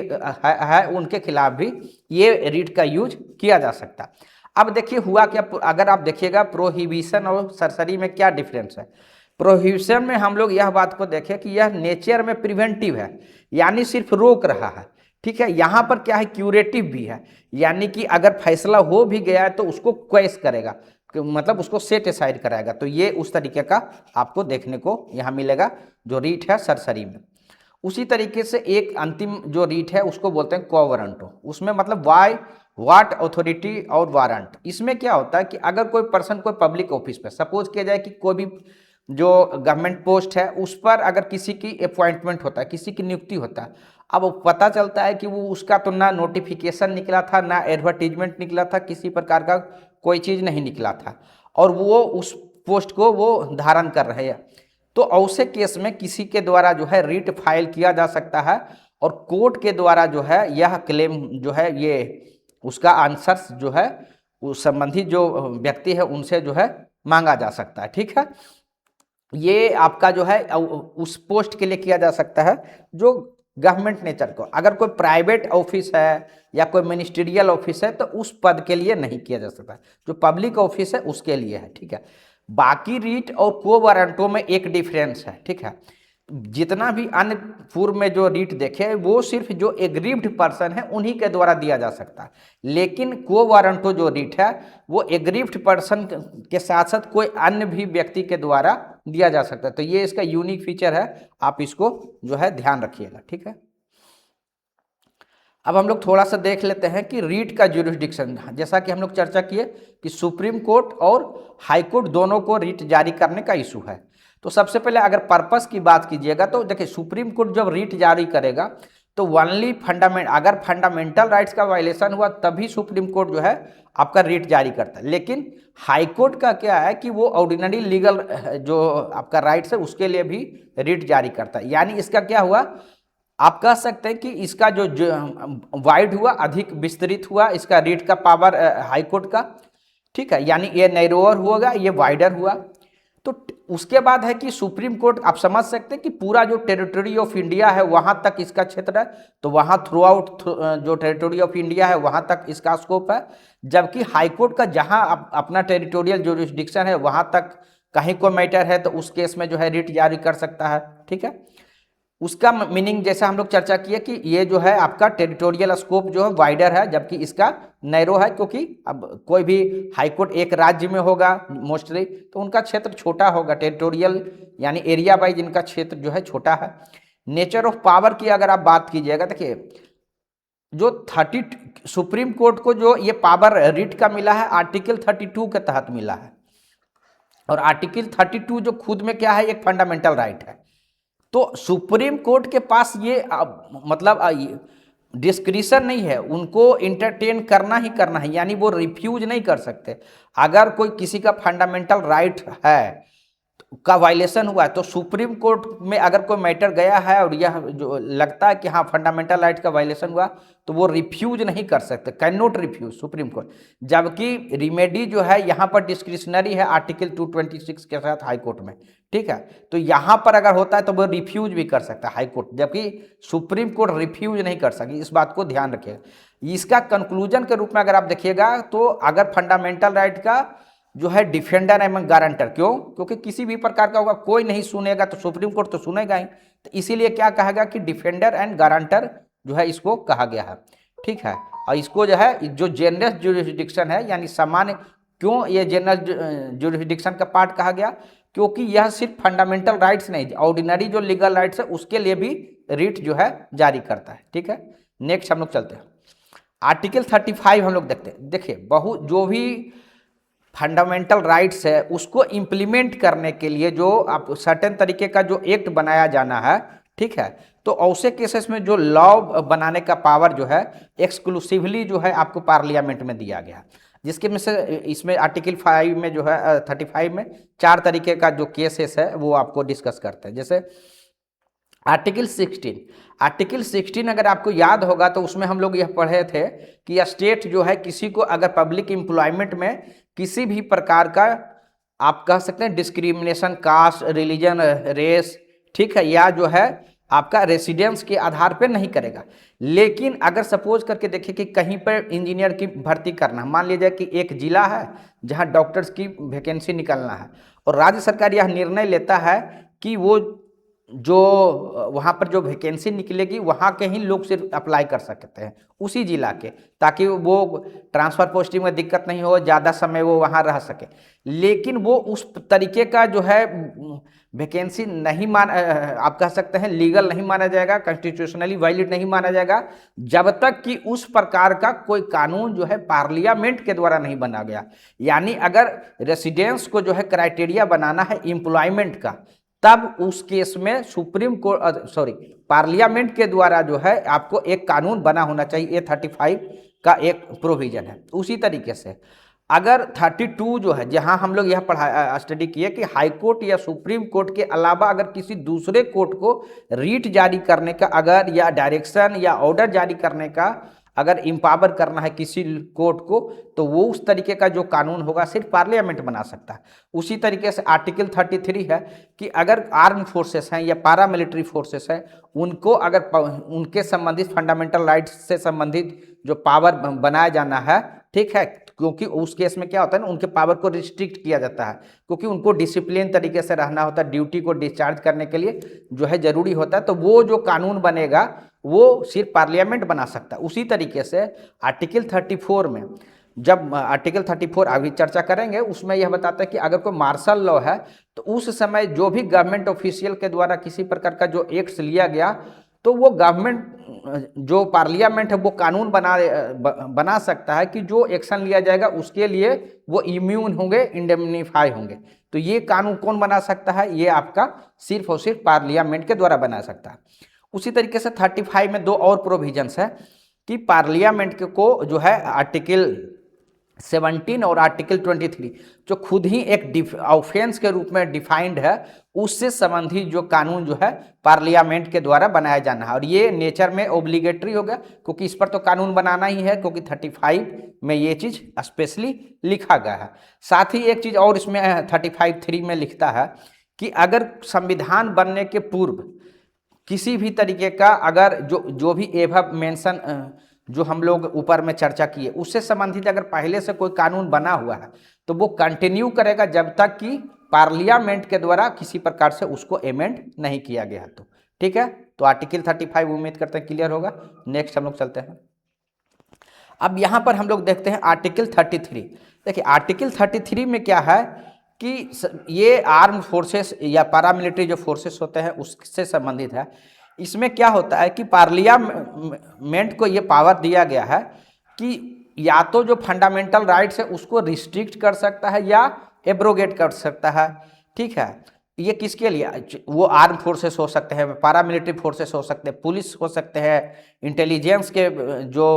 है उनके खिलाफ भी ये रीट का यूज किया जा सकता। अब देखिए हुआ क्या, अगर आप देखिएगा प्रोहिबिशन और सरसरी में क्या डिफरेंस है। प्रोहिबिशन में हम लोग यह बात को देखें कि यह नेचर में प्रिवेंटिव है, यानी सिर्फ रोक रहा है, ठीक है। यहाँ पर क्या है, क्यूरेटिव भी है, यानी कि अगर फैसला हो भी गया है तो उसको क्वेश करेगा, मतलब उसको सेट असाइड कराएगा। तो ये उस तरीके का आपको देखने को यहाँ मिलेगा जो रीट है सरसरी में। उसी तरीके से एक अंतिम जो रीट है उसको बोलते हैं क्व वारंटो। उसमें मतलब वाई, व्हाट, अथॉरिटी और वारंट। इसमें क्या होता है कि अगर कोई पर्सन कोई पब्लिक ऑफिस पे, सपोज किया जाए कि कोई भी जो गवर्नमेंट पोस्ट है उस पर अगर किसी की अपॉइंटमेंट होता है, किसी की नियुक्ति होता है, अब पता चलता है कि वो उसका तो ना नोटिफिकेशन निकला था, ना एडवर्टीजमेंट निकला था, किसी प्रकार का कोई चीज़ नहीं निकला था, और वो उस पोस्ट को वो धारण कर रहे हैं, तो ऐसे केस में किसी के द्वारा जो है रीट फाइल किया जा सकता है, और कोर्ट के द्वारा जो है यह क्लेम जो है ये उसका आंसर्स जो है उस संबंधित जो व्यक्ति है उनसे जो है मांगा जा सकता है, ठीक है। ये आपका जो है उस पोस्ट के लिए किया जा सकता है जो गवर्नमेंट नेचर को। अगर कोई प्राइवेट ऑफिस है या कोई मिनिस्ट्रियल ऑफिस है तो उस पद के लिए नहीं किया जा सकता, जो पब्लिक ऑफिस है उसके लिए है, ठीक है। बाकी रीट और को वारंटों में एक डिफरेंस है, ठीक है। जितना भी अन्य पूर्व में जो रीट देखे वो सिर्फ जो एग्रीव्ड पर्सन है उन्हीं के द्वारा दिया जा सकता है, लेकिन को वारंटो जो रीट है वो एग्रीव्ड पर्सन के साथ साथ कोई अन्य भी व्यक्ति के द्वारा दिया जा सकता है। तो ये इसका यूनिक फीचर है, आप इसको जो है ध्यान रखिएगा, ठीक है। अब हम लोग थोड़ा सा देख लेते हैं कि रीट का ज्यूरिसडिक्शन, जैसा कि हम लोग चर्चा किए कि सुप्रीम कोर्ट और हाई कोर्ट दोनों को रीट जारी करने का इशू है। तो सबसे पहले अगर पर्पस की बात कीजिएगा तो देखिए, सुप्रीम कोर्ट जब रीट जारी करेगा तो ओनली अगर फंडामेंटल राइट्स का वायलेशन हुआ तभी सुप्रीम कोर्ट जो है आपका रीट जारी करता है। लेकिन हाई कोर्ट का क्या है कि वो ऑर्डिनरी लीगल जो आपका राइट्स है उसके लिए भी रीट जारी करता है। यानी इसका क्या हुआ, आप कह सकते हैं कि इसका जो वाइड हुआ, अधिक विस्तृत हुआ इसका रीट का पावर हाई कोर्ट का, ठीक है। यानी ये नैरोअर होगा, ये वाइडर हुआ। तो उसके बाद है कि सुप्रीम कोर्ट, आप समझ सकते हैं कि पूरा जो टेरिटरी ऑफ इंडिया है वहां तक इसका क्षेत्र है, तो वहां थ्रू आउट जो टेरिटरी ऑफ इंडिया है वहां तक इसका स्कोप है। जबकि हाई कोर्ट का जहां अपना टेरिटोरियल ज्यूरिसडिक्शन है वहां तक कहीं को मैटर है तो उस केस में जो है रीट जारी कर सकता है, ठीक है। उसका मीनिंग जैसा हम लोग चर्चा किए कि ये जो है आपका टेरिटोरियल स्कोप जो है वाइडर है, जबकि इसका नैरो है, क्योंकि अब कोई भी हाई कोर्ट एक राज्य में होगा मोस्टली तो उनका क्षेत्र छोटा होगा, टेरिटोरियल यानी एरिया वाइज इनका क्षेत्र जो है छोटा है। नेचर ऑफ पावर की अगर आप बात कीजिएगा, देखिए जो 30 सुप्रीम कोर्ट को जो ये पावर रिट का मिला है आर्टिकल 32 के तहत मिला है, और आर्टिकल 32 जो खुद में क्या है, एक फंडामेंटल राइट है। तो सुप्रीम कोर्ट के पास ये मतलब डिस्क्रिशन नहीं है, उनको इंटरटेन करना ही करना है, यानी वो रिफ्यूज नहीं कर सकते। अगर कोई किसी का फंडामेंटल राइट है का वायलेशन हुआ है तो सुप्रीम कोर्ट में अगर कोई मैटर गया है और यह जो लगता है कि हाँ फंडामेंटल राइट का वायलेशन हुआ तो वो रिफ्यूज नहीं कर सकते, cannot refuse Supreme Court. जबकि रिमेडी जो है यहाँ पर डिस्क्रिशनरी है आर्टिकल 226 के साथ हाई कोर्ट में, ठीक है। तो यहाँ पर अगर होता है तो वो रिफ्यूज भी कर सकता है हाई कोर्ट, जबकि सुप्रीम कोर्ट रिफ्यूज नहीं कर सकी। इस बात को ध्यान रखिएगा। इसका कंक्लूजन के रूप में अगर आप देखिएगा तो अगर फंडामेंटल राइट का जो है डिफेंडर एवं गारंटर, क्यों, क्योंकि किसी भी प्रकार का होगा कोई नहीं सुनेगा तो सुप्रीम कोर्ट तो सुनेगा ही, तो इसीलिए क्या कहा गया कि डिफेंडर एंड गारंटर जो है इसको कहा गया है, ठीक है। और इसको जो है जो जेनरस ज्यूरिसडिक्शन है, यानी सामान्य, क्यों ये जेनरस ज्यूरिसडिक्शन का पार्ट कहा गया, क्योंकि यह सिर्फ फंडामेंटल राइट्स नहीं, ऑर्डिनरी जो लीगल राइट्स है उसके लिए भी रीट जो है जारी करता है, ठीक है। नेक्स्ट हम लोग चलते हैं आर्टिकल 35 हम लोग देखते हैं। देखिए जो भी फंडामेंटल राइट्स है उसको इम्प्लीमेंट करने के लिए जो आप सर्टेन तरीके का जो एक्ट बनाया जाना है, ठीक है, तो ऐसे केसेस में जो लॉ बनाने का पावर जो है एक्सक्लूसिवली जो है आपको पार्लियामेंट में दिया गया, जिसके में से इसमें आर्टिकल 5 में जो है 35 में 4 तरीके का जो केसेस है वो आपको डिस्कस करते हैं। जैसे आर्टिकल 16 अगर आपको याद होगा तो उसमें हम लोग यह पढ़े थे कि स्टेट जो है किसी को अगर पब्लिक एम्प्लॉयमेंट में किसी भी प्रकार का आप कह सकते हैं डिस्क्रिमिनेशन, कास्ट, रिलीजन, रेस, ठीक है, या जो है आपका रेसिडेंस के आधार पर नहीं करेगा। लेकिन अगर सपोज करके देखिए कि कहीं पर इंजीनियर की भर्ती करना, मान लीजिए कि एक जिला है जहां डॉक्टर्स की वैकेंसी निकलना है और राज्य सरकार यह निर्णय लेता है कि वो जो वहाँ पर जो वैकेंसी निकलेगी वहाँ के ही लोग सिर्फ अप्लाई कर सकते हैं उसी जिला के, ताकि वो ट्रांसफ़र पोस्टिंग में दिक्कत नहीं हो, ज़्यादा समय वो वहाँ रह सके। लेकिन वो उस तरीके का जो है वैकेंसी नहीं आप कह सकते हैं लीगल नहीं माना जाएगा, कॉन्स्टिट्यूशनली वैलिड नहीं माना जाएगा, जब तक कि उस प्रकार का कोई कानून जो है पार्लियामेंट के द्वारा नहीं बना गया। यानी अगर रेसिडेंस को जो है क्राइटेरिया बनाना है एम्प्लॉयमेंट का, तब उस केस में सुप्रीम कोर्ट पार्लियामेंट के द्वारा जो है आपको एक कानून बना होना चाहिए। ये 35 का एक प्रोविजन है। उसी तरीके से अगर 32 जो है, जहां हम लोग यह स्टडी किए कि हाई कोर्ट या सुप्रीम कोर्ट के अलावा अगर किसी दूसरे कोर्ट को रीट जारी करने का अगर या डायरेक्शन या ऑर्डर जारी करने का अगर इम्पावर करना है किसी कोर्ट को, तो वो उस तरीके का जो कानून होगा सिर्फ पार्लियामेंट बना सकता है। उसी तरीके से आर्टिकल 33 है कि अगर आर्म फोर्सेस हैं या पारामिलिट्री फोर्सेस हैं, उनको अगर उनके संबंधित फंडामेंटल राइट्स से संबंधित जो पावर बनाया जाना है, ठीक है, क्योंकि उस केस में क्या होता है ना, उनके पावर को रिस्ट्रिक्ट किया जाता है, क्योंकि उनको डिसिप्लिन तरीके से रहना होता है, ड्यूटी को डिस्चार्ज करने के लिए जो है जरूरी होता है। तो वो जो कानून बनेगा वो सिर्फ पार्लियामेंट बना सकता है। उसी तरीके से आर्टिकल 34 में जब आर्टिकल 34 अभी चर्चा करेंगे उसमें यह बताता है कि अगर कोई मार्शल लॉ है तो उस समय जो भी गवर्नमेंट ऑफिशियल के द्वारा किसी प्रकार का जो एक्ट्स लिया गया तो वो गवर्नमेंट जो पार्लियामेंट है वो कानून बना सकता है कि जो एक्शन लिया जाएगा उसके लिए वो इम्यून होंगे, इंडेमनीफाई होंगे। तो ये कानून कौन बना सकता है? ये आपका सिर्फ और सिर्फ पार्लियामेंट के द्वारा बना सकता है। उसी तरीके से 35 में दो और प्रोविजंस है कि पार्लियामेंट को जो है आर्टिकल 17 और आर्टिकल 23 जो खुद ही एक ऑफेंस के रूप में डिफाइंड है, उससे संबंधित जो कानून जो है पार्लियामेंट के द्वारा बनाया जाना है। और ये नेचर में ओब्लिगेटरी हो गया क्योंकि इस पर तो कानून बनाना ही है, क्योंकि 35 में ये चीज स्पेशली लिखा गया है। साथ ही एक चीज और इसमें 35(3) में लिखता है कि अगर संविधान बनने के पूर्व किसी भी तरीके का अगर जो भी एभव मेंशन जो हम लोग ऊपर में चर्चा किए उससे संबंधित अगर पहले से कोई कानून बना हुआ है तो वो कंटिन्यू करेगा जब तक कि पार्लियामेंट के द्वारा किसी प्रकार से उसको अमेंड नहीं किया गया। तो ठीक है, तो आर्टिकल 35 उम्मीद करते हैं क्लियर होगा। नेक्स्ट हम लोग चलते हैं। अब यहाँ पर हम लोग देखते हैं आर्टिकल 33। देखिए आर्टिकल 33 में क्या है कि ये आर्म फोर्सेस या पैरामिलिट्री जो फोर्सेस होते हैं उससे संबंधित है। इसमें क्या होता है कि पार्लियामेंट को ये पावर दिया गया है कि या तो जो फंडामेंटल राइट्स है उसको रिस्ट्रिक्ट कर सकता है या एब्रोगेट कर सकता है। ठीक है, ये किसके लिए? वो आर्म फोर्सेस हो सकते हैं, पैरामिलिट्री फोर्सेस हो सकते हैं, पुलिस हो सकते हैं, इंटेलिजेंस के जो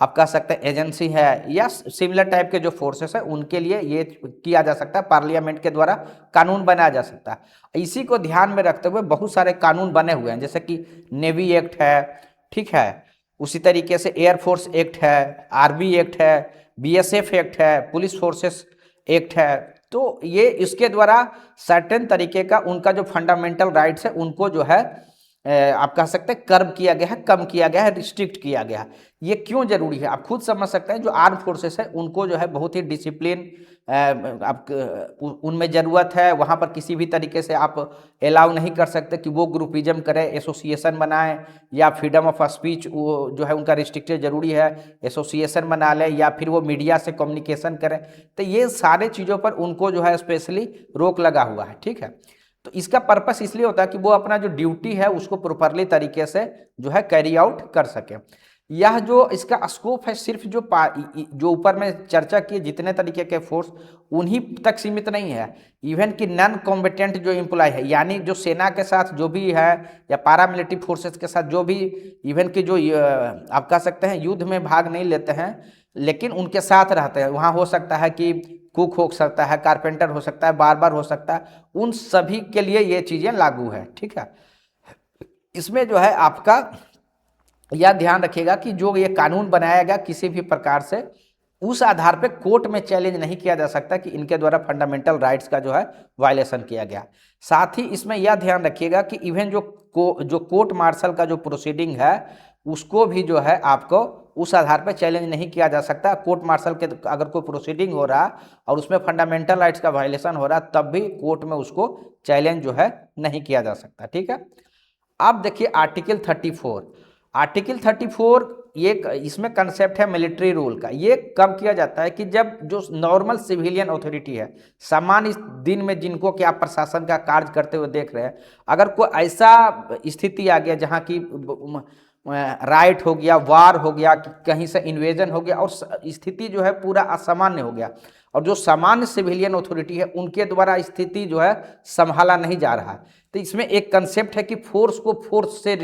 आप कह सकते हैं एजेंसी है, या सिमिलर टाइप के जो फोर्सेस है उनके लिए ये किया जा सकता है, पार्लियामेंट के द्वारा कानून बनाया जा सकता है। इसी को ध्यान में रखते हुए बहुत सारे कानून बने हुए हैं, जैसे कि नेवी एक्ट है, ठीक है, उसी तरीके से एयरफोर्स एक्ट है, आर्मी एक्ट है, BSF एक्ट है, पुलिस फोर्सेस एक्ट है। तो ये इसके द्वारा सर्टेन तरीके का उनका जो फंडामेंटल राइट्स है उनको जो है आप कह सकते हैं कर्ब किया गया है, कम किया गया है, रिस्ट्रिक्ट किया गया है। ये क्यों जरूरी है आप खुद समझ सकते हैं। जो आर्म फोर्सेस है उनको जो है बहुत ही डिसिप्लिन आप उनमें ज़रूरत है। वहाँ पर किसी भी तरीके से आप अलाउ नहीं कर सकते कि वो ग्रुपिज्म करें, एसोसिएशन बनाएं, या फ्रीडम ऑफ स्पीच वो जो है उनका रिस्ट्रिक्टेड जरूरी है, एसोसिएशन बना लें, या फिर वो मीडिया से कम्युनिकेशन करें। तो ये सारे चीज़ों पर उनको जो है स्पेशली रोक लगा हुआ है। ठीक है, तो इसका पर्पस इसलिए होता है कि वो अपना जो ड्यूटी है उसको प्रॉपरली तरीके से जो है कैरी आउट कर सके। यह जो इसका स्कोप है सिर्फ जो ऊपर में चर्चा किए जितने तरीके के फोर्स उन्हीं तक सीमित नहीं है। इवन कि नॉन कॉम्बेटेंट जो एम्प्लॉय है, यानी जो सेना के साथ जो भी है या पैरामिलिट्री फोर्सेस के साथ जो भी, इवन कि जो आप कह सकते हैं युद्ध में भाग नहीं लेते हैं लेकिन उनके साथ रहते हैं, वहाँ हो सकता है कि कुक हो सकता है, कारपेंटर हो सकता है, बार्बर हो सकता है, उन सभी के लिए ये चीज़ें लागू है। ठीक है, इसमें जो है आपका यह ध्यान रखिएगा कि जो ये कानून बनाया गया किसी भी प्रकार से उस आधार पे कोर्ट में चैलेंज नहीं किया जा सकता कि इनके द्वारा फंडामेंटल राइट्स का जो है वायलेशन किया गया। साथ ही इसमें यह ध्यान रखिएगा कि इवन जो कोर्ट मार्शल का जो प्रोसीडिंग है उसको भी जो है आपको उस आधार पर चैलेंज नहीं किया जा सकता। कोर्ट मार्शल के अगर कोई प्रोसीडिंग हो रहा और उसमें फंडामेंटल राइट्स का वायलेशन हो रहा तब भी कोर्ट में उसको चैलेंज जो है नहीं किया जा सकता। ठीक है, अब देखिए आर्टिकल 34। आर्टिकल 34 ये इसमें कंसेप्ट है मिलिट्री रूल का। ये कब किया जाता है कि जब जो नॉर्मल सिविलियन अथॉरिटी है, सामान्य दिन में जिनको कि आप प्रशासन का कार्य करते हुए देख रहे हैं, अगर कोई ऐसा स्थिति आ गया जहाँ की राइट हो गया, वार हो गया, कहीं से इन्वेजन हो गया और स्थिति जो है पूरा असामान्य हो गया और जो सामान्य सिविलियन अथॉरिटी है उनके द्वारा स्थिति जो है संभाला नहीं जा रहा, तो इसमें एक कंसेप्ट है कि फोर्स को फोर्स से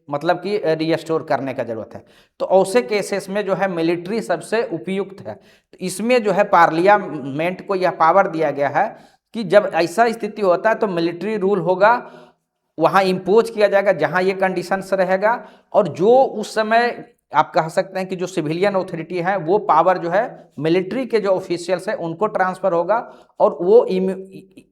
मतलब कि रीस्टोर करने का जरूरत है। तो ऐसे केसेस में जो है मिलिट्री सबसे उपयुक्त है। तो इसमें जो है पार्लियामेंट को यह पावर दिया गया है कि जब ऐसा स्थिति होता है तो मिलिट्री रूल होगा, वहाँ इम्पोज किया जाएगा जहाँ ये कंडीशंस रहेगा, और जो उस समय आप कह सकते हैं कि जो सिविलियन अथॉरिटी है वो पावर जो है मिलिट्री के जो ऑफिशियल्स हैं उनको ट्रांसफर होगा, और वो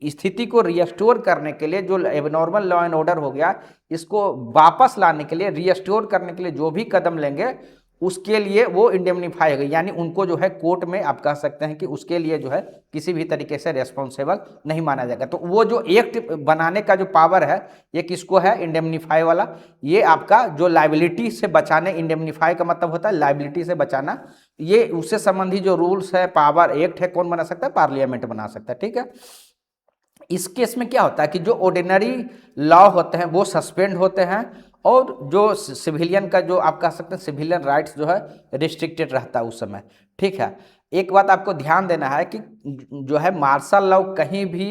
स्थिति को रिस्टोर करने के लिए जो एबनॉर्मल लॉ एंड ऑर्डर हो गया इसको वापस लाने के लिए, रिस्टोर करने के लिए जो भी कदम लेंगे उसके लिए वो इंडेमनीफाई होगी, यानी उनको जो है कोर्ट में आप कह सकते हैं कि उसके लिए जो है किसी भी तरीके से रेस्पॉन्सिबल नहीं माना जाएगा। तो वो जो एक्ट बनाने का जो पावर है ये किसको है, इंडेमनीफाई वाला। ये आपका जो लाइबिलिटी से बचाने, इंडेमनीफाई का मतलब होता है लाइबिलिटी से बचाना, ये उससे संबंधी जो रूल्स है, पावर, एक्ट है, कौन बना सकता है, पार्लियामेंट बना सकता है। ठीक है, इस केस में क्या होता है कि जो ऑर्डिनरी लॉ होते हैं वो सस्पेंड होते हैं, और जो सिविलियन का जो आप कह सकते हैं सिविलियन राइट्स जो है रिस्ट्रिक्टेड रहता है उस समय। ठीक है, एक बात आपको ध्यान देना है कि जो है मार्शल लॉ कहीं भी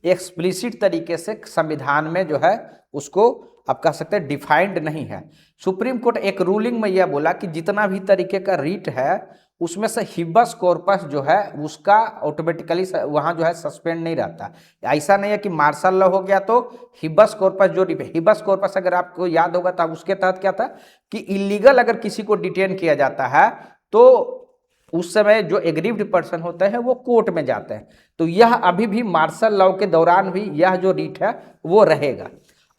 एक्सप्लिसिट तरीके से संविधान में जो है उसको आप कह सकते हैं डिफाइंड नहीं है। सुप्रीम कोर्ट एक रूलिंग में यह बोला कि जितना भी तरीके का रीट है उसमें से हिबस कॉर्पस जो है उसका ऑटोमेटिकली वहाँ जो है सस्पेंड नहीं रहता। ऐसा नहीं है कि मार्शल लॉ हो गया तो हिबस कॉर्पस, जो हिबस कॉर्पस अगर आपको याद होगा तब उसके तहत क्या था कि इलीगल अगर किसी को डिटेन किया जाता है तो उस समय जो एग्रीव्ड पर्सन होते हैं वो कोर्ट में जाते हैं। तो यह अभी भी मार्शल लॉ के दौरान भी यह जो रीट है वो रहेगा।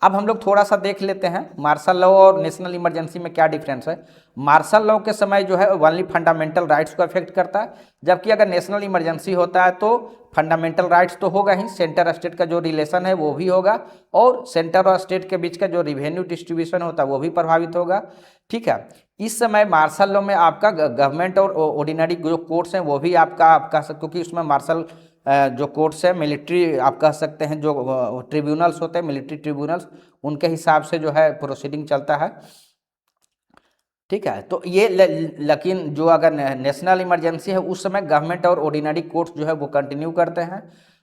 अब हम लोग थोड़ा सा देख लेते हैं मार्शल लॉ और नेशनल इमरजेंसी में क्या डिफरेंस है। मार्शल लॉ के समय जो है ओनली फंडामेंटल राइट्स को अफेक्ट करता है, जबकि अगर नेशनल इमरजेंसी होता है तो फंडामेंटल राइट्स तो होगा ही, सेंटर स्टेट का जो रिलेशन है वो भी होगा, और सेंटर और स्टेट के बीच का जो रिवेन्यू डिस्ट्रीब्यूशन होता है वो भी प्रभावित होगा। ठीक है, इस समय मार्शल लॉ में आपका गवर्नमेंट और ऑर्डिनरी जो कोर्ट्स हैं वो भी आपका क्योंकि उसमें मार्शल जो कोर्ट्स है मिलिट्री आप कह सकते हैं, जो ट्रिब्यूनल्स होते हैं मिलिट्री ट्रिब्यूनल्स, उनके हिसाब से जो है प्रोसीडिंग चलता है। ठीक है, तो ये लेकिन जो अगर नेशनल इमरजेंसी है उस समय गवर्नमेंट और ऑर्डिनरी कोर्ट्स जो है वो कंटिन्यू करते हैं।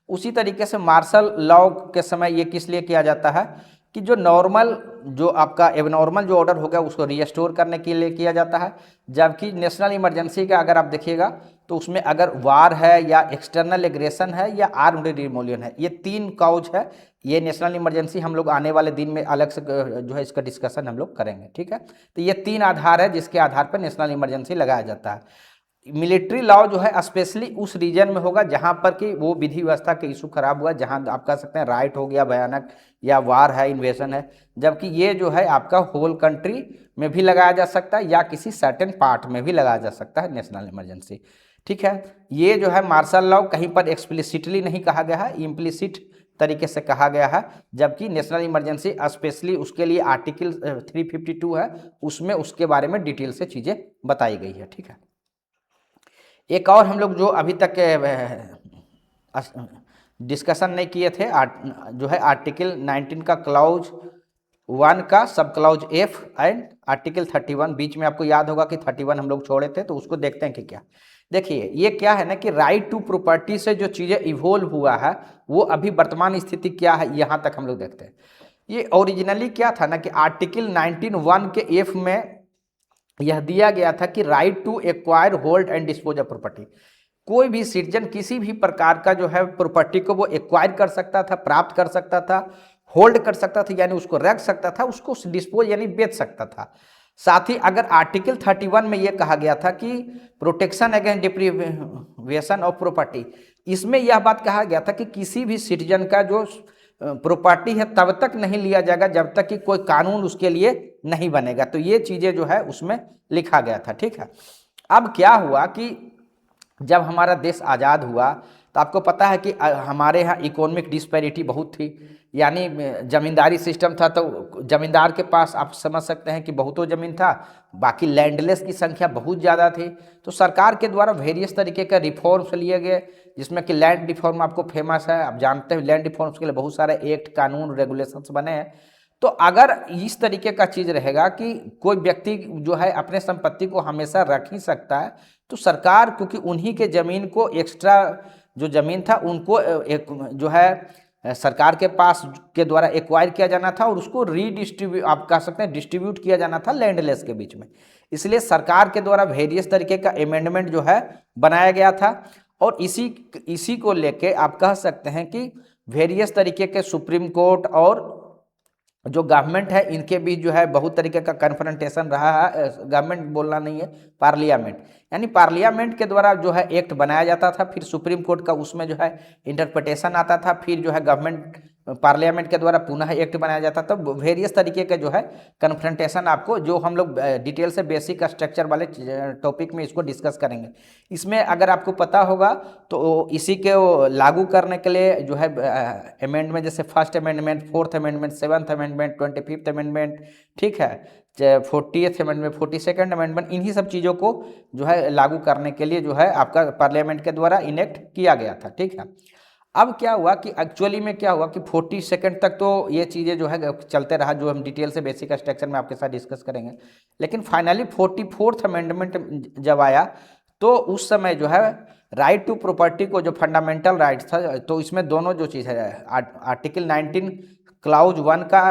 उसी तरीके से मार्शल लॉ के समय ये किस लिए किया जाता है कि जो नॉर्मल, जो आपका एबनॉर्मल जो ऑर्डर हो गया उसको रीस्टोर करने के लिए किया जाता है। जबकि नेशनल इमरजेंसी का अगर आप देखिएगा तो उसमें अगर वार है या एक्सटर्नल एग्रेशन है या आर्म्ड रिमोलियन है, ये 3 काउज है। ये नेशनल इमरजेंसी हम लोग आने वाले दिन में अलग से जो है इसका डिस्कशन हम लोग करेंगे। ठीक है, तो ये 3 आधार है जिसके आधार पर नेशनल इमरजेंसी लगाया जाता है। मिलिट्री लॉ जो है स्पेशली उस रीजन में होगा जहां पर कि वो विधि व्यवस्था के इशू खराब हुआ, जहां आप कह सकते हैं राइट हो गया भयानक, या वार है, इन्वेजन है। जबकि ये जो है आपका होल कंट्री में भी लगाया जा सकता है या किसी सर्टेन पार्ट में भी लगाया जा सकता है नेशनल इमरजेंसी। ठीक है, ये जो है मार्शल लॉ कहीं पर एक्सप्लिसिटली नहीं कहा गया है, इम्प्लिसिट तरीके से कहा गया है। जबकि नेशनल इमरजेंसी स्पेशली उसके लिए आर्टिकल 352 है, उसमें उसके बारे में डिटेल से चीज़ें बताई गई है। ठीक है, एक और हम लोग जो अभी तक डिस्कशन नहीं किए थे जो है आर्टिकल 19 का क्लाउज 1 का सब क्लाउज F एंड आर्टिकल 31, बीच में आपको याद होगा कि 31 हम लोग छोड़े थे, तो उसको देखते हैं कि क्या। देखिए ये क्या है ना कि राइट टू प्रॉपर्टी से जो चीज़ें इवोल्व हुआ है वो अभी वर्तमान स्थिति क्या है यहाँ तक हम लोग देखते हैं। ये ओरिजिनली क्या था ना कि आर्टिकल 19(1) के F में यह दिया गया था कि right to acquire, hold and dispose of property. कोई भी सिटीजन किसी भी प्रकार का जो है प्रॉपर्टी को वो एक्वायर कर सकता था, प्राप्त कर सकता था, होल्ड कर सकता था यानी उसको रख सकता था, उसको डिस्पोज यानी बेच सकता था। साथ ही अगर आर्टिकल 31 में यह कहा गया था कि protection against deprivation of property, इसमें यह बात कहा गया था कि किसी भी सिटीजन का जो प्रॉपर्टी है तब तक नहीं लिया जाएगा जब तक कि कोई कानून उसके लिए नहीं बनेगा। तो ये चीज़ें जो है उसमें लिखा गया था। ठीक है, अब क्या हुआ कि जब हमारा देश आज़ाद हुआ तो आपको पता है कि हमारे यहाँ इकोनॉमिक डिस्पैरिटी बहुत थी, यानी जमींदारी सिस्टम था। तो जमींदार के पास आप समझ सकते हैं कि बहुतों ज़मीन था, बाकी लैंडलेस की संख्या बहुत ज़्यादा थी। तो सरकार के द्वारा वेरियस तरीके का रिफॉर्म्स लिए गए, जिसमें कि लैंड रिफॉर्म आपको फेमस है, आप जानते हैं लैंड रिफॉर्म्स के लिए बहुत सारे एक्ट, कानून, रेगुलेशंस बने हैं। तो अगर इस तरीके का चीज़ रहेगा कि कोई व्यक्ति जो है अपने संपत्ति को हमेशा रख ही सकता है, तो सरकार क्योंकि उन्हीं के ज़मीन को एक्स्ट्रा जो ज़मीन था उनको एक जो है सरकार के पास के द्वारा एक्वायर किया जाना था और उसको रीडिस्ट्रीब्यूट आप कह सकते हैं डिस्ट्रीब्यूट किया जाना था लैंडलेस के बीच में। इसलिए सरकार के द्वारा वेरियस तरीके का अमेंडमेंट जो है बनाया गया था, और इसी को लेके आप कह सकते हैं कि वेरियस तरीके के सुप्रीम कोर्ट और जो गवर्नमेंट है इनके बीच जो है बहुत तरीके का कन्फ्रंटेशन रहा है। गवर्नमेंट बोलना नहीं है, पार्लियामेंट, यानी पार्लियामेंट के द्वारा जो है एक्ट बनाया जाता था, फिर सुप्रीम कोर्ट का उसमें जो है इंटरप्रिटेशन आता था, फिर जो है गवर्नमेंट पार्लियामेंट के द्वारा पुनः एक्ट बनाया जाता, तब वेरियस तरीके के जो है कन्फ्रंटेशन आपको, जो हम लोग डिटेल से बेसिक स्ट्रक्चर वाले टॉपिक में इसको डिस्कस करेंगे। इसमें अगर आपको पता होगा तो इसी के लागू करने के लिए जो है अमेंडमेंट, जैसे first amendment, fourth amendment, seventh amendment, 25th amendment, ठीक है, 40th अमेंडमेंट, 42nd अमेंडमेंट, इन्हीं सब चीज़ों को जो है लागू करने के लिए जो है आपका पार्लियामेंट के द्वारा इनेक्ट किया गया था, ठीक है। अब क्या हुआ कि एक्चुअली में क्या हुआ कि 42nd तक तो ये चीज़ें जो है चलते रहा, जो हम डिटेल से बेसिक स्ट्रक्चर में आपके साथ डिस्कस करेंगे। लेकिन फाइनली 44th अमेंडमेंट जब आया तो उस समय जो है राइट टू प्रॉपर्टी को, जो फंडामेंटल राइट्स था, तो इसमें दोनों जो चीज़ है, आर्टिकल 19 क्लाउज 1 का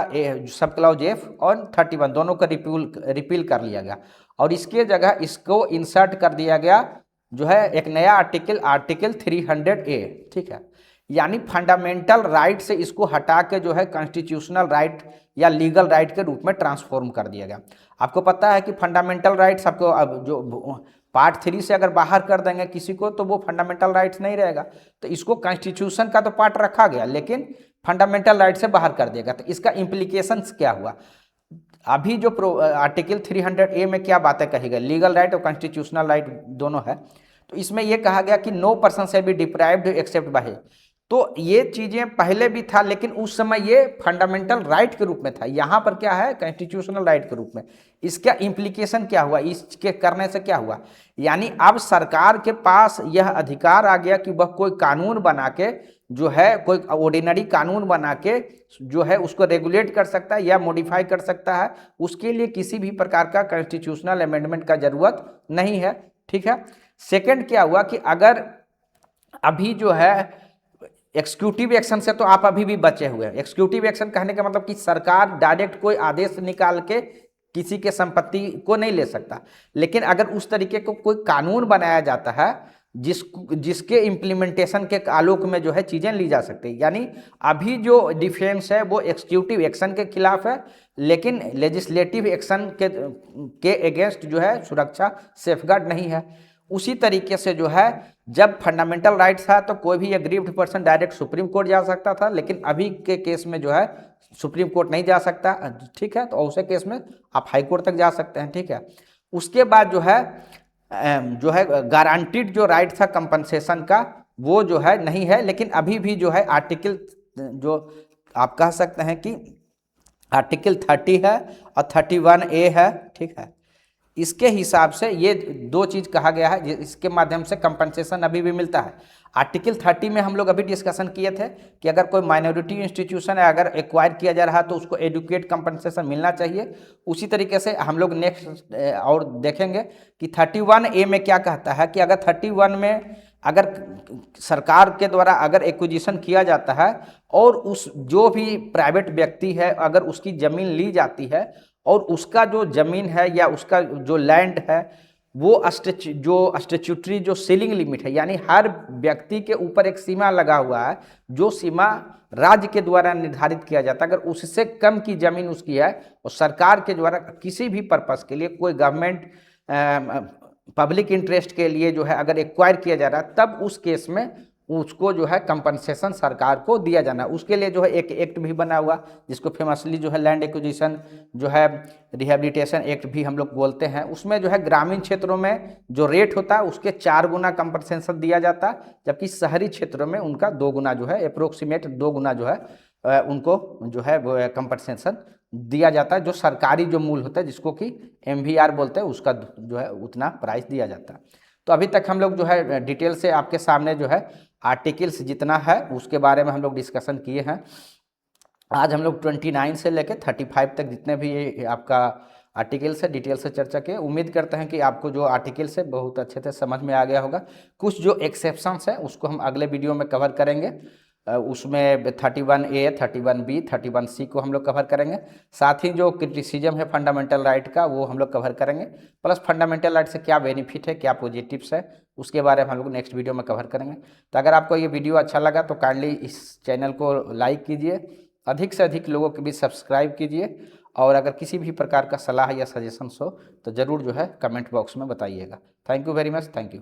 सब क्लाउज एफ और 31 दोनों का रिपील कर लिया गया, और इसके जगह इसको इंसर्ट कर दिया गया जो है एक नया आर्टिकल 300A, ठीक है। यानी फंडामेंटल राइट से इसको हटा के जो है कॉन्स्टिट्यूशनल राइट या लीगल राइट के रूप में ट्रांसफॉर्म कर दिया गया। आपको पता है कि फंडामेंटल राइट्स आपको अब जो पार्ट 3 से अगर बाहर कर देंगे किसी को तो वो फंडामेंटल राइट्स नहीं रहेगा, तो इसको कॉन्स्टिट्यूशन का तो पार्ट रखा गया लेकिन फंडामेंटल राइट से बाहर कर दिया गया। तो इसका इम्प्लीकेशंस क्या हुआ, अभी जो आर्टिकल 300A में क्या बातें कही गई, लीगल राइट और कॉन्स्टिट्यूशनल राइट दोनों है, तो इसमें यह कहा गया कि नो पर्सन से बी डिप्राइव्ड एक्सेप्ट बाय, तो ये चीजें पहले भी था लेकिन उस समय ये फंडामेंटल राइट के रूप में था, यहाँ पर क्या है कॉन्स्टिट्यूशनल राइट के रूप में। इसका इम्प्लीकेशन क्या हुआ, इसके करने से क्या हुआ, यानी अब सरकार के पास यह अधिकार आ गया कि वह कोई कानून बना के जो है, कोई ऑर्डिनरी कानून बना के जो है उसको रेगुलेट कर सकता है या मॉडिफाई कर सकता है, उसके लिए किसी भी प्रकार का कॉन्स्टिट्यूशनल अमेंडमेंट का जरूरत नहीं है, ठीक है। सेकंड क्या हुआ कि अगर अभी जो है एक्सिक्यूटिव एक्शन से तो आप अभी भी बचे हुए हैं। एक्सिक्यूटिव एक्शन कहने का मतलब कि सरकार डायरेक्ट कोई आदेश निकाल के किसी के संपत्ति को नहीं ले सकता, लेकिन अगर उस तरीके को कोई कानून बनाया जाता है जिसके इम्प्लीमेंटेशन के आलोक में जो है चीज़ें ली जा सकती है, यानी अभी जो डिफेंस है वो एक्सिक्यूटिव एक्शन के खिलाफ है लेकिन लेजिस्लेटिव एक्शन के अगेंस्ट जो है सुरक्षा सेफगार्ड नहीं है। उसी तरीके से जो है जब फंडामेंटल राइट्स था तो कोई भी aggrieved person direct supreme court जा सकता था, लेकिन अभी के केस में जो है सुप्रीम कोर्ट नहीं जा सकता, ठीक है, तो उसे केस में आप हाई कोर्ट तक जा सकते हैं, ठीक है। उसके बाद जो है गारंटीड जो राइट था कंपनसेशन का वो जो है नहीं है, लेकिन अभी भी जो है आर्टिकल जो आप कह सकते हैं कि आर्टिकल 30 है और 31A है, ठीक है। इसके हिसाब से ये दो चीज़ कहा गया है, इसके माध्यम से कंपनसेशन अभी भी मिलता है। आर्टिकल 30 में हम लोग अभी डिस्कशन किए थे कि अगर कोई माइनॉरिटी इंस्टीट्यूशन है अगर एक्वायर किया जा रहा है तो उसको एडुकेट कंपनसेशन मिलना चाहिए। उसी तरीके से हम लोग नेक्स्ट और देखेंगे कि 31A में क्या कहता है कि अगर 31 में अगर सरकार के द्वारा अगर एक्विजिशन किया जाता है और उस जो भी प्राइवेट व्यक्ति है अगर उसकी ज़मीन ली जाती है और उसका जो ज़मीन है या उसका जो लैंड है वो स्टैट्यूटरी जो सीलिंग लिमिट है, यानी हर व्यक्ति के ऊपर एक सीमा लगा हुआ है जो सीमा राज्य के द्वारा निर्धारित किया जाता है, अगर उससे कम की ज़मीन उसकी है और सरकार के द्वारा किसी भी पर्पस के लिए कोई गवर्नमेंट पब्लिक इंटरेस्ट के लिए जो है अगर एक्वायर किया जा रहा है तब उस केस में उसको जो है कंपनसेशन सरकार को दिया जाना। उसके लिए जो है एक एक्ट भी बना हुआ जिसको फेमसली जो है लैंड एक्विजिशन जो है रिहेबिलिटेशन एक्ट भी हम लोग बोलते हैं। उसमें जो है ग्रामीण क्षेत्रों में जो रेट होता है उसके 4 गुना कंपनसेशन दिया जाता है, जबकि शहरी क्षेत्रों में उनका 2 गुना जो है अप्रोक्सीमेट 2 गुना जो है उनको जो है कंपनसेशन दिया जाता है। जो सरकारी जो मूल्य होता है जिसको कि MVR बोलते हैं उसका जो है उतना प्राइस दिया जाता है। तो अभी तक हम लोग जो है डिटेल से आपके सामने जो है आर्टिकल्स जितना है उसके बारे में हम लोग डिस्कशन किए हैं। आज हम लोग 29 से लेकर 35 तक जितने भी ये आपका आर्टिकल्स है डिटेल से चर्चा किए। उम्मीद करते हैं कि आपको जो आर्टिकल्स है बहुत अच्छे से समझ में आ गया होगा। कुछ जो एक्सेप्शंस है उसको हम अगले वीडियो में कवर करेंगे, उसमें 31A 31B 31C को हम लोग कवर करेंगे। साथ ही जो क्रिटिसिज्म है फंडामेंटल राइट का वो हम लोग कवर करेंगे, प्लस फंडामेंटल राइट से क्या बेनिफिट है क्या पॉजिटिव्स है उसके बारे में हम लोग नेक्स्ट वीडियो में कवर करेंगे। तो अगर आपको ये वीडियो अच्छा लगा तो काइंडली इस चैनल को लाइक कीजिए, अधिक से अधिक लोगों के बीच सब्सक्राइब कीजिए, और अगर किसी भी प्रकार का सलाह या सजेशंस हो तो ज़रूर जो है कमेंट बॉक्स में बताइएगा। Thank you very much, thank you.